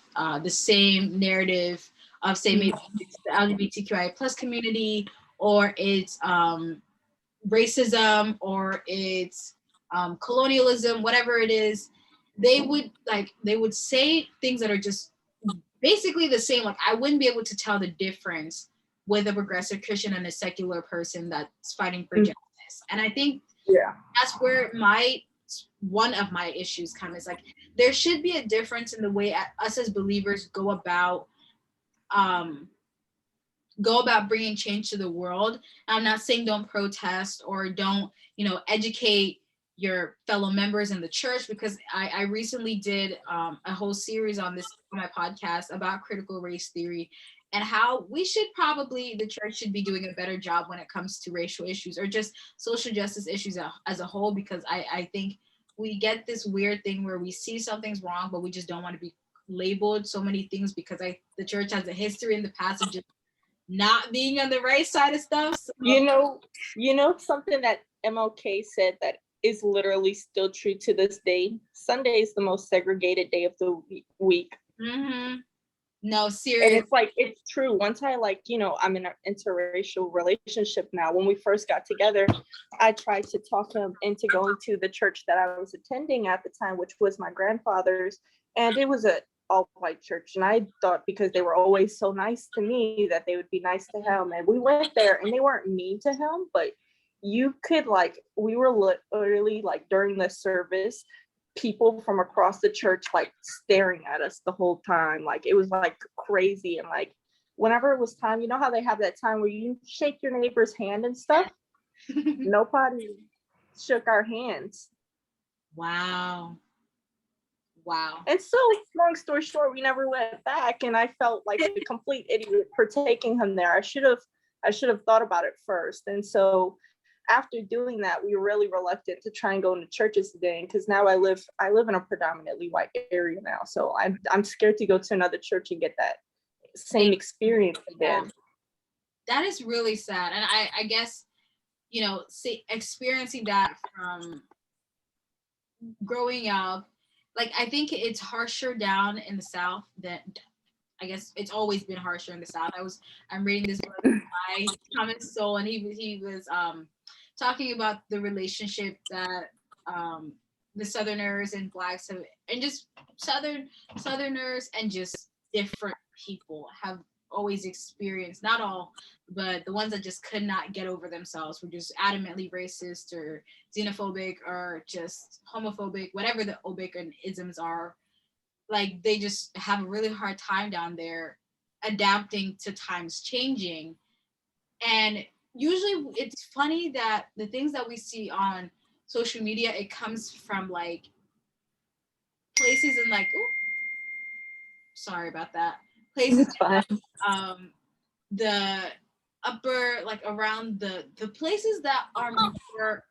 the same narrative of, say, maybe it's the LGBTQI plus community, or it's racism, or it's colonialism, whatever it is. They would say things that are just basically the same. Like I wouldn't be able to tell the difference with a progressive Christian and a secular person that's fighting for justice. And I think that's where one of my issues comes. Like there should be a difference in the way us as believers go about bringing change to the world. I'm not saying don't protest or don't, educate your fellow members in the church, because I recently did a whole series on my podcast about critical race theory, and how the church should be doing a better job when it comes to racial issues or just social justice issues as a whole. Because I think we get this weird thing where we see something's wrong, but we just don't want to be labeled so many things, because the church has a history in the past of just not being on the right side of stuff. So.
Something that MLK said that is literally still true to this day. Sunday is the most segregated day of the week.
Mm-hmm. No, seriously.
And it's like, it's true. Once I'm in an interracial relationship now. When we first got together, I tried to talk him into going to the church that I was attending at the time, which was my grandfather's. And it was a all-white church. And I thought, because they were always so nice to me, that they would be nice to him. And we went there and they weren't mean to him, but you could we were literally during the service, people from across the church staring at us the whole time. It was crazy. And whenever it was time, you know how they have that time where you shake your neighbor's hand and stuff? Nobody shook our hands.
Wow.
And so, long story short, we never went back, and I felt like a complete idiot for taking him there. I should have thought about it first. And so after doing that, we were really reluctant to try and go into churches today, because now I live in a predominantly white area now. So I'm scared to go to another church and get that same experience again.
That is really sad. And I guess, experiencing that from growing up, I think it's harsher down in the South than, I guess it's always been harsher in the South. I'm reading this book by Thomas Sowell, and he was talking about the relationship that the Southerners and Blacks have, and just Southerners and just different people have always experienced. Not all, but the ones that just could not get over themselves were just adamantly racist or xenophobic or just homophobic, whatever the obic and isms are. Like they just have a really hard time down there adapting to times changing. And usually it's funny that the things that we see on social media, it comes from like places in like, ooh, sorry about that, places
It's fine.
um the upper, like around the places that are more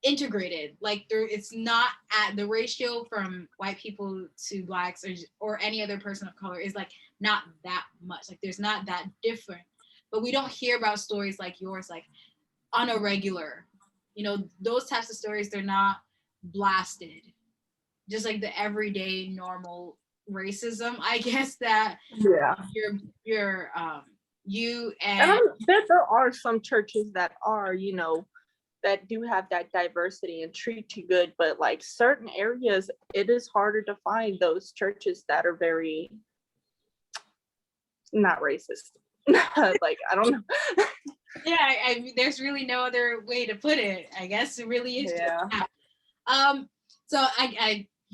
integrated, like there, it's not at the ratio from white people to blacks or any other person of color is like not that much, like there's not that different. But we don't hear about stories like yours, like on a regular, those types of stories, they're not blasted, just like the everyday normal racism, I guess, that
Yeah.
you're you
And
and
there are some churches that are, that do have that diversity and treat you good, but like certain areas, it is harder to find those churches that are very not racist. Like, I don't know.
yeah, there's really no other way to put it. I guess it really is
Yeah.
just that. So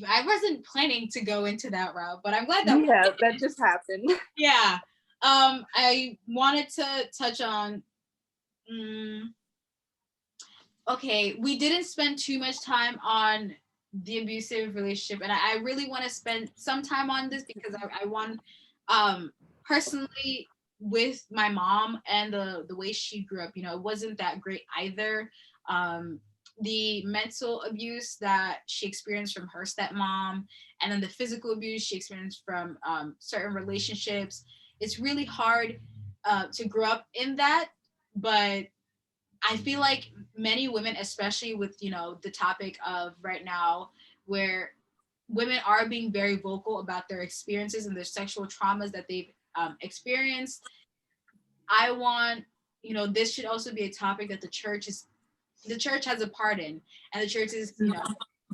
I wasn't planning to go into that route, but I'm glad that
That just happened.
yeah. I wanted to touch on. Okay, we didn't spend too much time on the abusive relationship, and I really want to spend some time on this because I want, personally, with my mom and the way she grew up, it wasn't that great either. The mental abuse that she experienced from her stepmom, and then the physical abuse she experienced from certain relationships. It's really hard to grow up in that, but I feel like many women, especially with, the topic of right now, where women are being very vocal about their experiences and their sexual traumas that they've experienced. I want, this should also be a topic that the church has a part in, and the church is,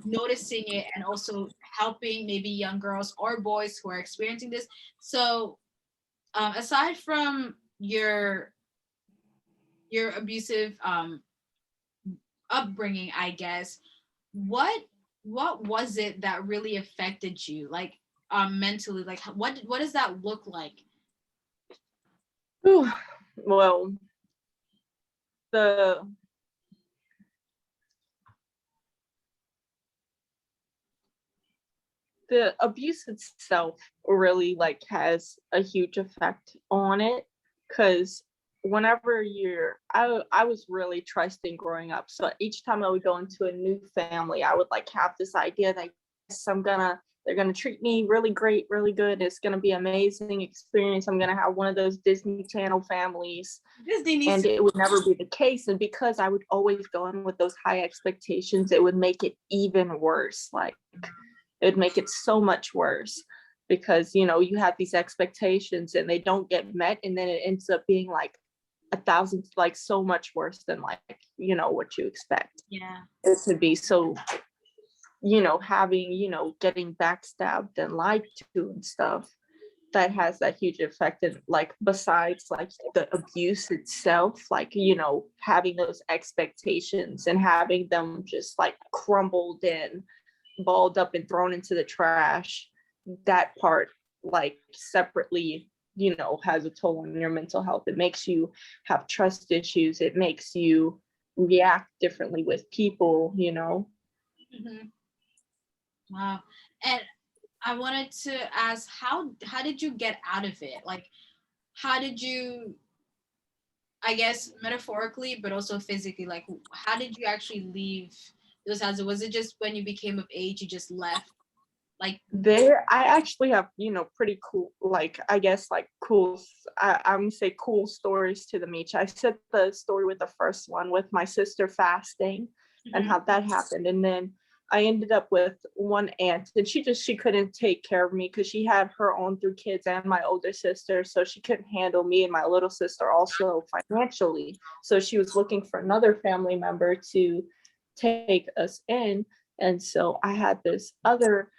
noticing it and also helping maybe young girls or boys who are experiencing this. So, aside from your abusive upbringing, I guess, what was it that really affected you, like mentally? Like what does that look like?
Well, the abuse itself really like has a huge effect on it, because whenever I was really trusting growing up, so each time I would go into a new family, I would like have this idea that yes, they're gonna treat me really great, really good, it's gonna be amazing experience, I'm gonna have one of those Disney Channel families. And it would never be the case, and because I would always go in with those high expectations, it would make it even worse. Like, it'd make it so much worse, because you have these expectations and they don't get met, and then it ends up being like 1,000, like so much worse than like what you expect it to be. So having getting backstabbed and lied to and stuff, that has that huge effect. And like, besides like the abuse itself, like having those expectations and having them just like crumbled and balled up and thrown into the trash, that part like separately has a toll on your mental health. It makes you have trust issues, it makes you react differently with people.
Mm-hmm. Wow. And I wanted to ask, how did you get out of it? Like, how did you, I guess metaphorically but also physically, like how did you actually leave those houses? Was it just when you became of age you just left? Like,
I actually have pretty cool, like I guess like cool, I'm gonna say cool stories to the meet. I said the story with the first one with my sister fasting and how that happened, and then I ended up with one aunt, and she couldn't take care of me because she had her own 3 kids and my older sister, so she couldn't handle me and my little sister also financially. So she was looking for another family member to take us in. And so I had this other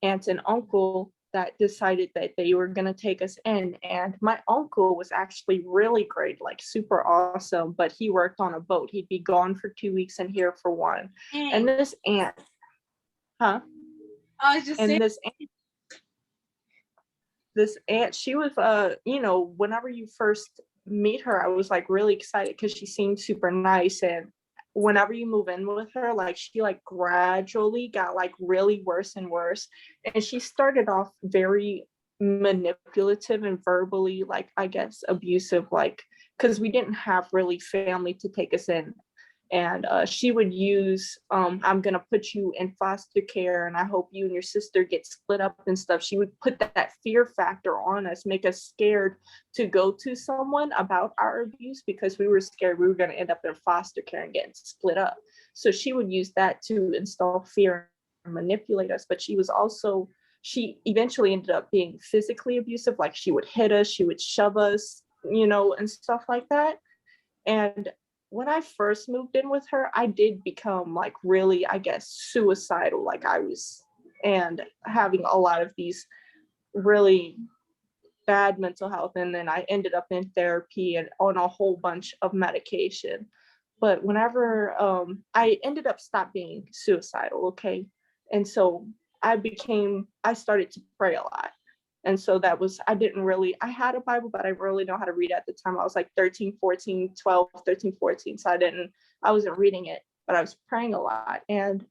aunt and uncle that decided that they were going to take us in. And my uncle was actually really great, like super awesome, but he worked on a boat. He'd be gone for 2 weeks and here for one. And this aunt,
I was just saying.
and this aunt, she was, whenever you first meet her, I was like really excited because she seemed super nice. And whenever you move in with her, like she like gradually got like really worse and worse. And she started off very manipulative and verbally, like, I guess, abusive, like, because we didn't have really family to take us in. And she would use, I'm going to put you in foster care and I hope you and your sister get split up and stuff. She would put that fear factor on us, make us scared to go to someone about our abuse because we were scared we were going to end up in foster care and getting split up. So she would use that to install fear and manipulate us. But she eventually ended up being physically abusive. Like she would hit us, she would shove us, and stuff like that. And when I first moved in with her, I did become like really, I guess, suicidal. Like I was, and having a lot of these really bad mental health. And then I ended up in therapy and on a whole bunch of medication. But whenever I ended up stop being suicidal, okay? And so I started to pray a lot. And so I had a Bible, but I really know how to read at the time. I was like 13, 14, 12, 13, 14. So I wasn't reading it, but I was praying a lot. And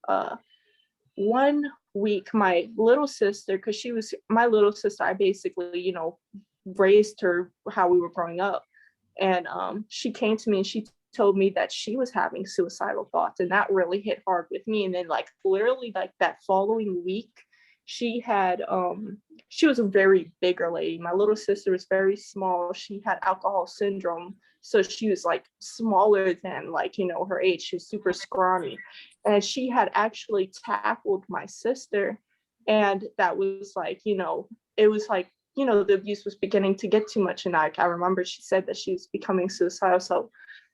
one week, my little sister, because she was my little sister, I basically, raised her how we were growing up. And she came to me and she told me that she was having suicidal thoughts. And that really hit hard with me. And then like literally like that following week, she was a very bigger lady. My little sister was very small. She had alcohol syndrome. So she was like smaller than like, her age. She was super scrawny. And she had actually tackled my sister. And that was like, it was like, the abuse was beginning to get too much. And I remember she said that she was becoming suicidal. So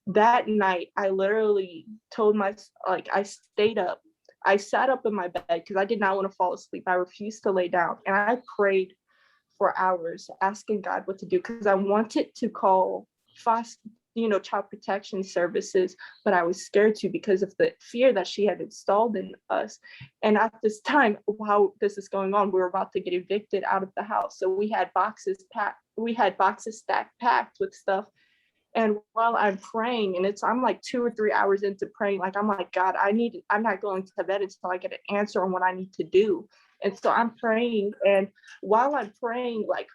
that night, I literally I sat up in my bed because I did not want to fall asleep. I refused to lay down. And I prayed for hours asking God what to do because I wanted to call child protection services, but I was scared to because of the fear that she had installed in us. And at this time, while this is going on, we were about to get evicted out of the house. So we had boxes stacked packed with stuff. And while I'm praying, and I'm like 2 or 3 hours into praying, like I'm like, God, I'm not going to bed until I get an answer on what I need to do. And so I'm praying, and while I'm praying, like,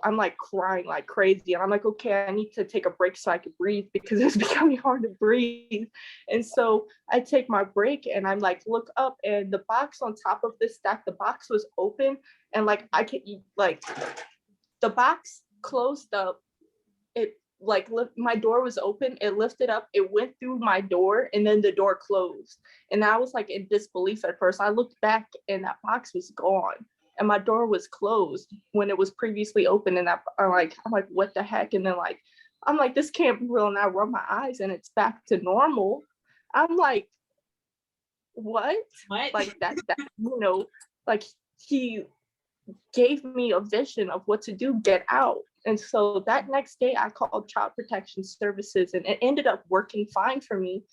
I'm like crying like crazy. And I'm like, okay, I need to take a break so I can breathe because it's becoming hard to breathe. And so I take my break and I'm like, look up, and the box on top of this stack, the box was open, and like the box closed up. It my door was open, it lifted up, it went through my door, and then the door closed. And I was like in disbelief at first. I looked back and that box was gone and my door was closed when it was previously open. And I'm like, what the heck? And then I'm like, this can't be real. And I rub my eyes and it's back to normal. I'm like, what? Like that like he gave me a vision of what to do, get out. And so that next day I called Child Protection Services, and it ended up working fine for me.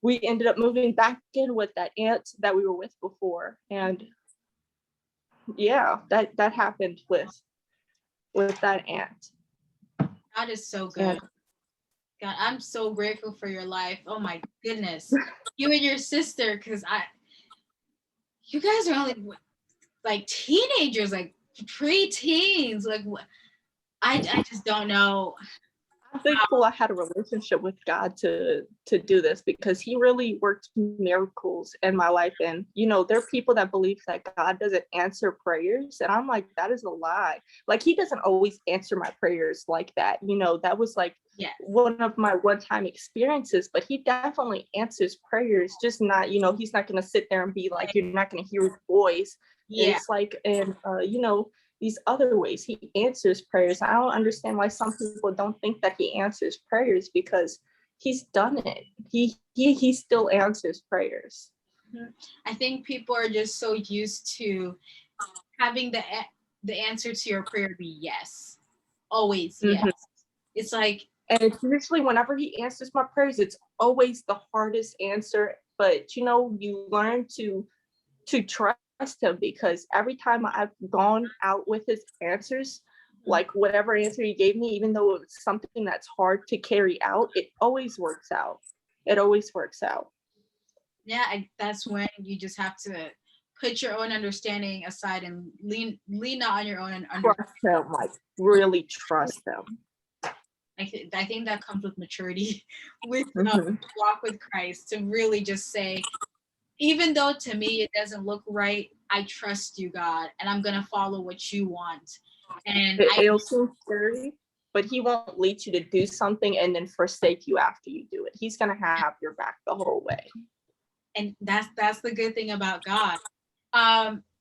We ended up moving back in with that aunt that we were with before. And yeah, that happened with that aunt.
God is so good. God, I'm so grateful for your life. Oh my goodness. You and your sister, because you guys are only like teenagers, like pre-teens. Like, I just don't know.
I'm thankful I had a relationship with God to do this, because he really worked miracles in my life. And there are people that believe that God doesn't answer prayers, and I'm like, that is a lie. Like, he doesn't always answer my prayers like that. That was like one of my one-time experiences, but he definitely answers prayers, just not, he's not going to sit there and be like, you're not going to hear his voice. It's like, and these other ways he answers prayers. I don't understand why some people don't think that he answers prayers, because he's done it. He still answers prayers.
I think people are just so used to having the answer to your prayer be yes, always yes. It's like,
and it's usually whenever he answers my prayers, it's always the hardest answer. But you learn to trust him, because every time I've gone out with his answers, like whatever answer he gave me, even though it's something that's hard to carry out, it always works out. It always works out.
Yeah, that's when you just have to put your own understanding aside and lean on your own and
trust him, like really trust him.
I think that comes with maturity, with walk with Christ, to really just say, even though to me it doesn't look right, I trust you, God, and I'm gonna follow what you want. And
it'll seem scary, but he won't lead you to do something and then forsake you after you do it. He's gonna have your back the whole way.
And that's the good thing about God.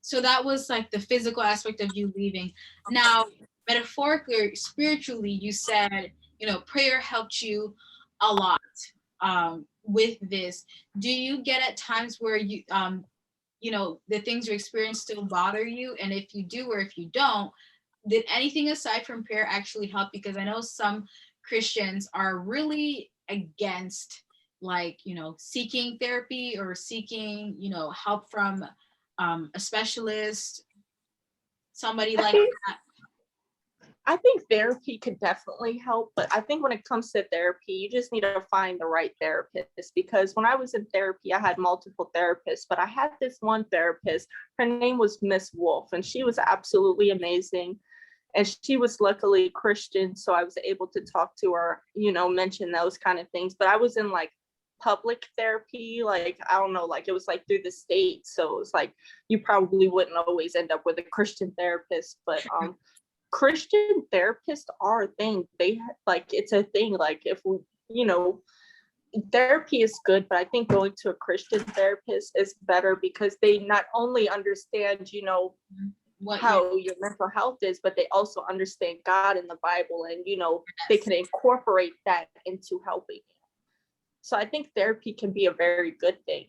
So that was like the physical aspect of you leaving. Now, metaphorically, spiritually, you said, prayer helped you a lot with this. Do you get at times where you the things you experience still bother you? And if you do, or if you don't, did anything aside from prayer actually help? Because I know some Christians are really against, like, seeking therapy or seeking, help from a specialist, somebody like that.
I think therapy could definitely help, but I think when it comes to therapy, you just need to find the right therapist. Because when I was in therapy, I had multiple therapists, but I had this one therapist. Her name was Miss Wolf, and she was absolutely amazing. And she was luckily Christian, so I was able to talk to her, mention those kind of things. But I was in like public therapy, like, I don't know, like it was like through the state. So it was like, you probably wouldn't always end up with a Christian therapist, but Christian therapists are a thing. It's a thing. Like, if we, therapy is good, but I think going to a Christian therapist is better, because they not only understand, how your mental health is, but they also understand God in the Bible, and they can incorporate that into helping you. So I think therapy can be a very good thing.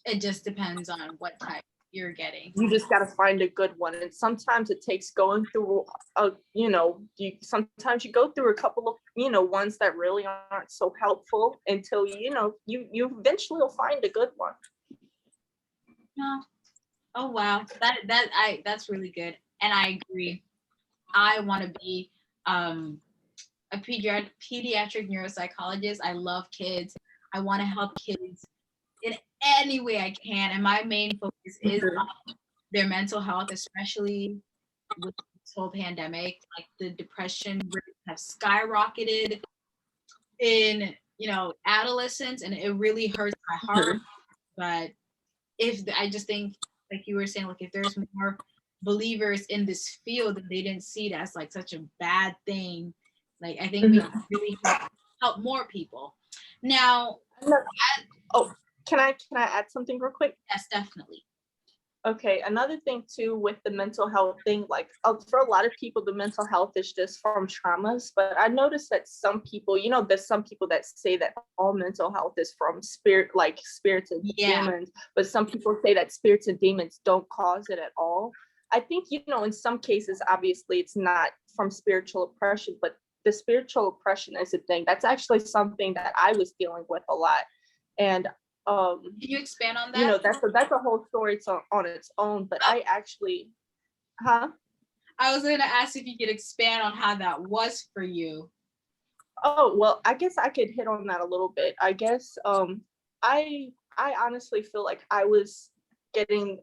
It just depends on what type you're getting.
You just got to find a good one, and sometimes it takes going through sometimes you go through a couple of ones that really aren't so helpful, until you eventually will find a good one.
No. Oh wow, that's really good, and I agree. I want to be a pediatric neuropsychologist. I love kids. I want to help kids in any way I can, and my main focus is on their mental health, especially with this whole pandemic. Like, the depression rates have skyrocketed in adolescents, and it really hurts my heart. But I just think, like you were saying, like, if there's more believers in this field and they didn't see it as like such a bad thing, like, I think we can really help more people. Now,
can I add something real quick?
Yes, definitely.
Okay, another thing too with the mental health thing, like, for a lot of people, the mental health is just from traumas. But I noticed that some people, there's some people that say that all mental health is from spirits and demons. But some people say that spirits and demons don't cause it at all. I think, in some cases, obviously, it's not from spiritual oppression, but the spiritual oppression is a thing. That's actually something that I was dealing with a lot. And
can you expand on that?
That's a whole story on its own. But I actually,
I was going to ask if you could expand on how that was for you.
Oh, well, I guess I could hit on that a little bit. I guess I honestly feel like I was getting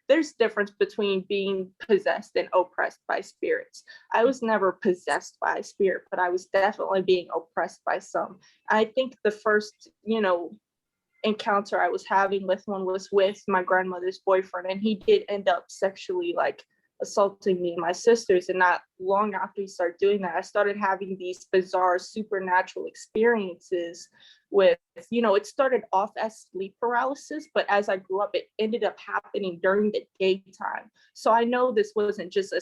there's difference between being possessed and oppressed by spirits. I was never possessed by a spirit, but I was definitely being oppressed by some. I think the first, encounter I was having with one was with my grandmother's boyfriend, and he did end up sexually like assaulting me and my sisters. And not long after he started doing that, I started having these bizarre supernatural experiences with, it started off as sleep paralysis, but as I grew up, it ended up happening during the daytime. So I know this wasn't just a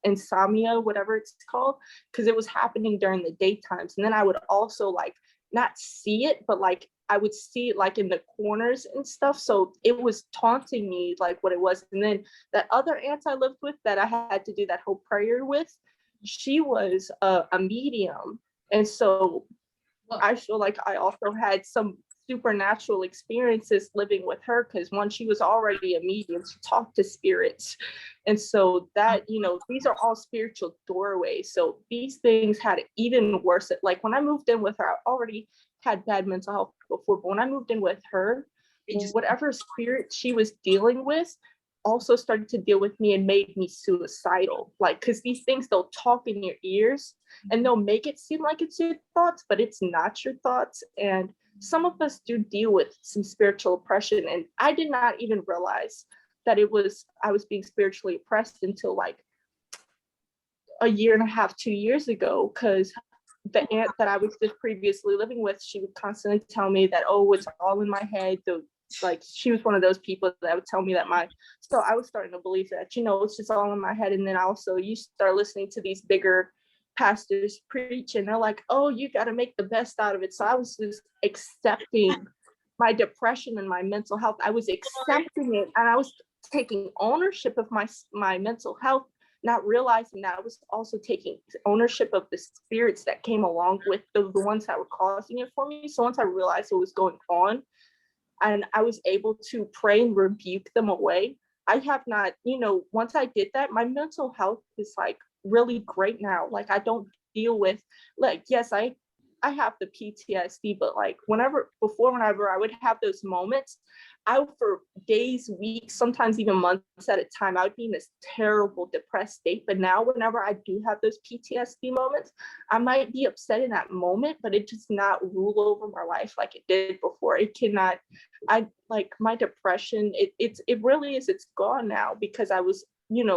insomnia, whatever it's called, because it was happening during the daytimes. And then I would also like not see it, but like I would see it like in the corners and stuff. So it was taunting me like what it was. And then that other aunt I lived with that I had to do that whole prayer with, she was a medium. And so I feel like I also had some supernatural experiences living with her, because one, she was already a medium, she talked to spirits. And so that, these are all spiritual doorways. So these things had it even worse. Like when I moved in with her, I already had bad mental health before, but when I moved in with her, whatever spirit she was dealing with also started to deal with me and made me suicidal. Like, because these things, they'll talk in your ears and they'll make it seem like it's your thoughts, but it's not your thoughts. And some of us do deal with some spiritual oppression. And I did not even realize that I was being spiritually oppressed until like a year and a half, 2 years ago, because the aunt that I was just previously living with, she would constantly tell me that, oh, it's all in my head. Like she was one of those people that would tell me that so I was starting to believe that, it's just all in my head. And then also you start listening to these bigger pastors preach and they're like, oh, you got to make the best out of it. So I was just accepting my depression and my mental health. I was accepting it, and I was taking ownership of my mental health, not realizing that I was also taking ownership of the spirits that came along with the ones that were causing it for me. So once I realized what was going on, and I was able to pray and rebuke them away, I have not, once I did that, my mental health is like really great now. Like I don't deal with, like, yes, I have the PTSD, but like whenever I would have those moments, for days, weeks, sometimes even months at a time, I would be in this terrible depressed state. But now whenever I do have those PTSD moments, I might be upset in that moment, but it does not rule over my life like it did before. It cannot, like my depression, it really is, it's gone now, because I was,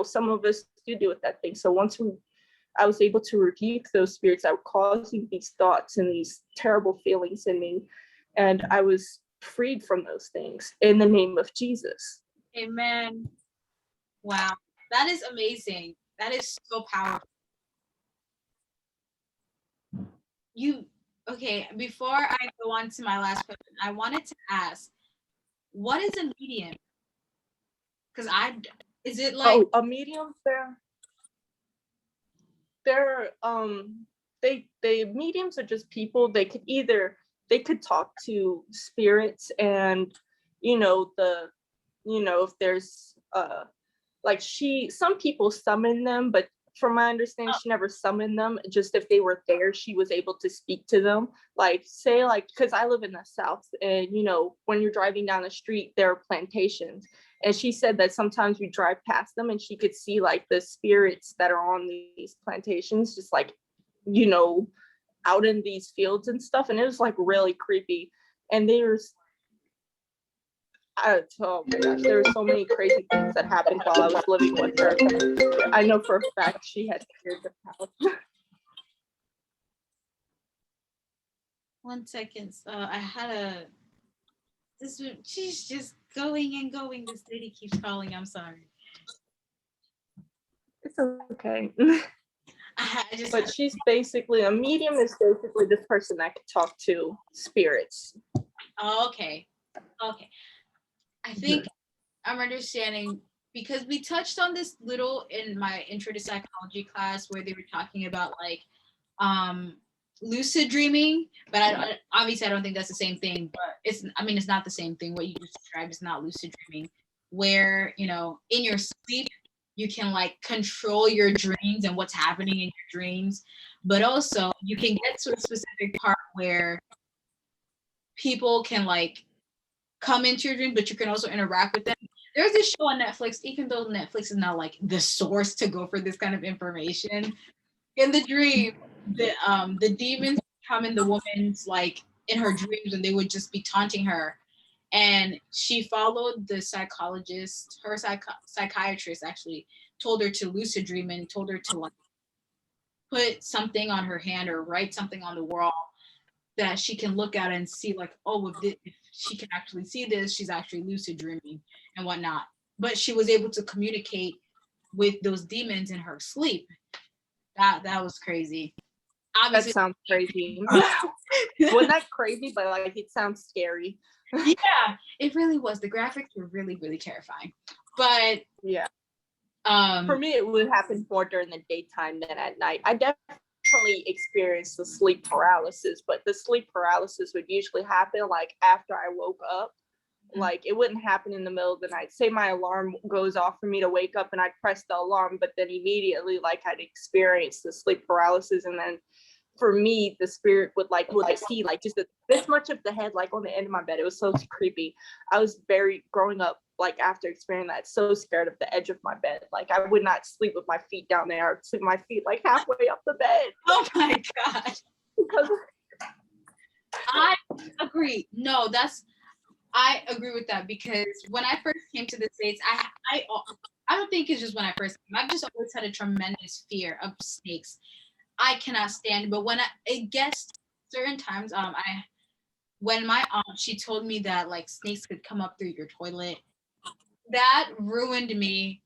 some of us do deal with that thing. So I was able to rebuke those spirits that were causing these thoughts and these terrible feelings in me. And I was freed from those things in the name of Jesus.
Amen. Wow. That is amazing. That is so powerful. Okay, before I go on to my last question, I wanted to ask, what is a medium? Because is it like...
Oh, a medium? They mediums are just people. They could talk to spirits, and if there's like some people summon them, but from my understanding, she never summoned them. Just if they were there, she was able to speak to them. Like say, like, because I live in the South, and when you're driving down the street, there are plantations. And she said that sometimes we drive past them and she could see like the spirits that are on these plantations, just like, out in these fields and stuff. And it was like really creepy. And oh my gosh, there were so many crazy things that happened while I was living with her. I know for a fact she had scared the house.
1 second. She's just going and going. This lady keeps calling. I'm sorry.
It's okay. But she's basically, a medium is basically this person that can talk to spirits.
Oh, okay. I think I'm understanding, because we touched on this little in my intro to psychology class where they were talking about like lucid dreaming, but obviously I don't think that's the same thing, but it's not the same thing. What you just described is not lucid dreaming, where in your sleep you can like control your dreams and what's happening in your dreams, but also you can get to a specific part where people can like come into your dream, but you can also interact with them. There's this show on Netflix, even though Netflix is not like the source to go for this kind of information. In the dream, the demons come in the woman's like in her dreams, and they would just be taunting her. And she followed the psychologist, her psychiatrist actually told her to lucid dream and told her to like put something on her hand or write something on the wall that she can look at and see like, oh, if she can actually see this, she's actually lucid dreaming and whatnot. But she was able to communicate with those demons in her sleep. That was crazy.
That
Obviously,
sounds crazy. Well, not crazy, but like it sounds scary.
yeah, it really was. The graphics were really, really terrifying. But
yeah, for me, it would happen more during the daytime than at night. I definitely experienced the sleep paralysis, but the sleep paralysis would usually happen like after I woke up. Like it wouldn't happen in the middle of the night. Say my alarm goes off for me to wake up and I'd press the alarm, but then immediately like I'd experience the sleep paralysis. And then for me, the spirit would see like just this much of the head, like on the end of my bed. It was so creepy. I was growing up, like after experiencing that, so scared of the edge of my bed. Like I would not sleep with my feet down there. I would sleep with my feet like halfway up the bed.
Oh my God.
Because
I agree. No, I agree with that, because when I first came to the States, I don't think it's just when I first came. I've just always had a tremendous fear of snakes. I cannot stand, but when it gets certain times, when my aunt, she told me that like snakes could come up through your toilet, that ruined me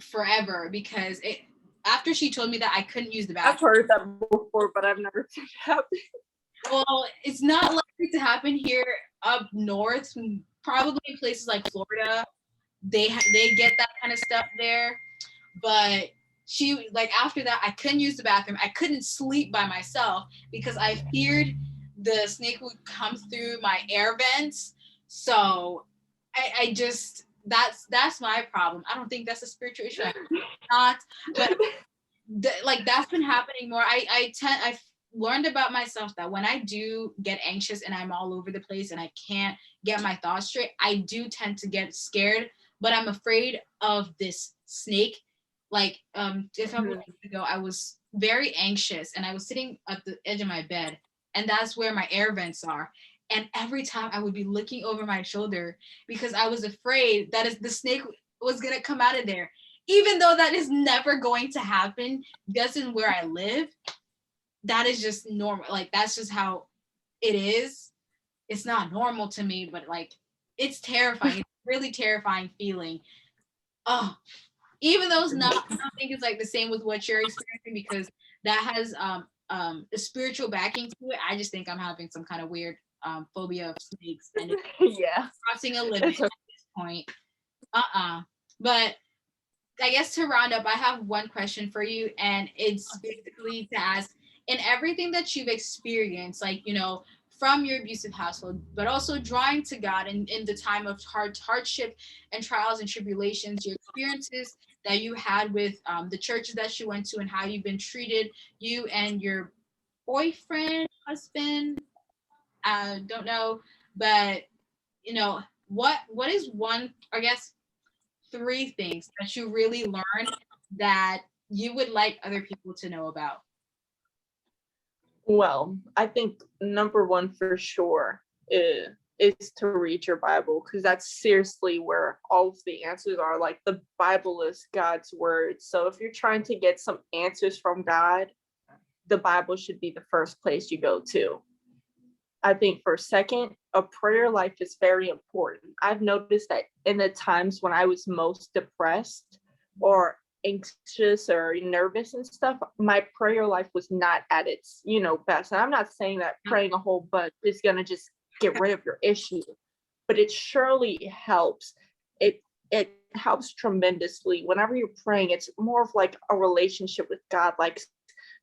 forever, because after she told me that I couldn't use the bathroom.
I've heard that before, but I've never seen it happen.
Well, it's not likely to happen here up north. Probably in places like Florida, they get that kind of stuff there. But she, like, after that, I couldn't use the bathroom. I couldn't sleep by myself because I feared the snake would come through my air vents. So I just that's my problem. I don't think that's a spiritual issue. Not, but like that's been happening more. I've learned about myself that when I do get anxious and I'm all over the place and I can't get my thoughts straight, I do tend to get scared, but I'm afraid of this snake. Like a couple of weeks ago, I was very anxious and I was sitting at the edge of my bed, and that's where my air vents are. And every time I would be looking over my shoulder because I was afraid that the snake was gonna come out of there, even though that is never going to happen just in where I live. That is just normal. Like that's just how it is. It's not normal to me, but like it's terrifying. It's a really terrifying feeling. Oh, even though it's not, I don't think it's like the same with what you're experiencing, because that has a spiritual backing to it. I just think I'm having some kind of weird phobia of snakes, and
yeah,
crossing a limit at this point. But I guess to round up, I have one question for you, and it's basically to ask, in everything that you've experienced, like, from your abusive household, but also drawing to God in the time of hardship and trials and tribulations, your experiences that you had with the churches that you went to and how you've been treated, you and your boyfriend, husband, don't know, but, what is one, I guess, 3 things that you really learned that you would like other people to know about?
Well, I think number one for sure is to read your Bible, because that's seriously where all of the answers are. Like the Bible is God's word. So if you're trying to get some answers from God, the Bible should be the first place you go to. I think for second, a prayer life is very important. I've noticed that in the times when I was most depressed or anxious or nervous and stuff, my prayer life was not at its, best. And I'm not saying that praying a whole bunch is going to just get rid of your issue, but it surely helps. It helps tremendously. Whenever you're praying, it's more of like a relationship with God. Like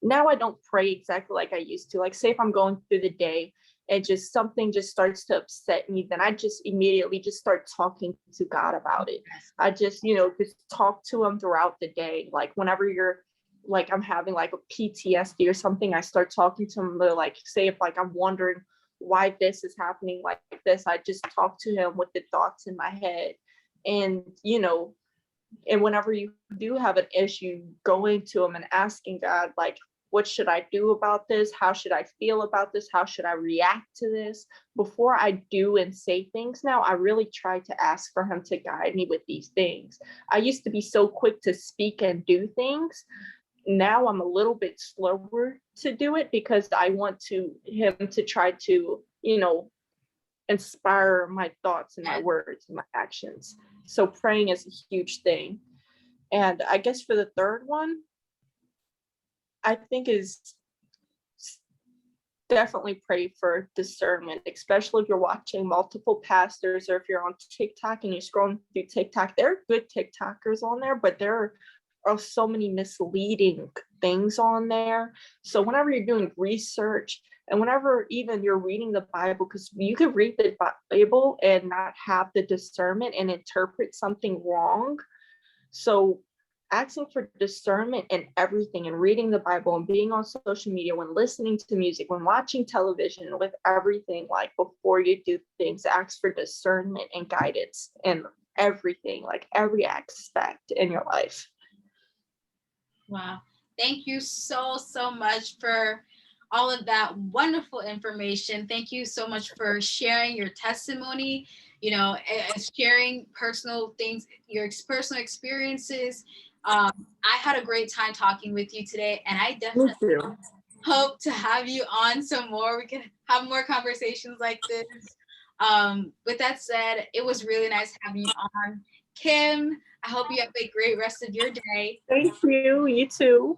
now I don't pray exactly like I used to. Like say if I'm going through the day and just something just starts to upset me, then I just immediately just start talking to God about it. I just, just talk to him throughout the day. Like whenever you're like, I'm having like a PTSD or something, I start talking to him, like say if like I'm wondering why this is happening like this. I just talk to him with the thoughts in my head. And, and whenever you do have an issue, going to him and asking God, like, what should I do about this? How should I feel about this? How should I react to this? Before I do and say things now, I really try to ask for him to guide me with these things. I used to be so quick to speak and do things. Now I'm a little bit slower to do it because I want him to try to, inspire my thoughts and my words and my actions. So praying is a huge thing. And I guess for the third one, I think is definitely pray for discernment, especially if you're watching multiple pastors or if you're on TikTok and you're scrolling through TikTok. There are good TikTokers on there, but there are so many misleading things on there. So whenever you're doing research and whenever even you're reading the Bible, because you could read the Bible and not have the discernment and interpret something wrong. So asking for discernment in everything and reading the Bible and being on social media, when listening to music, when watching television, with everything, like before you do things, ask for discernment and guidance in everything, like every aspect in your life.
Wow. Thank you so much for all of that wonderful information. Thank you so much for sharing your testimony, sharing personal things, your personal experiences. I had a great time talking with you today, and I definitely hope to have you on some more. We can have more conversations like this. With that said, it was really nice having you on. Kim, I hope you have a great rest of your day.
Thank you. You too.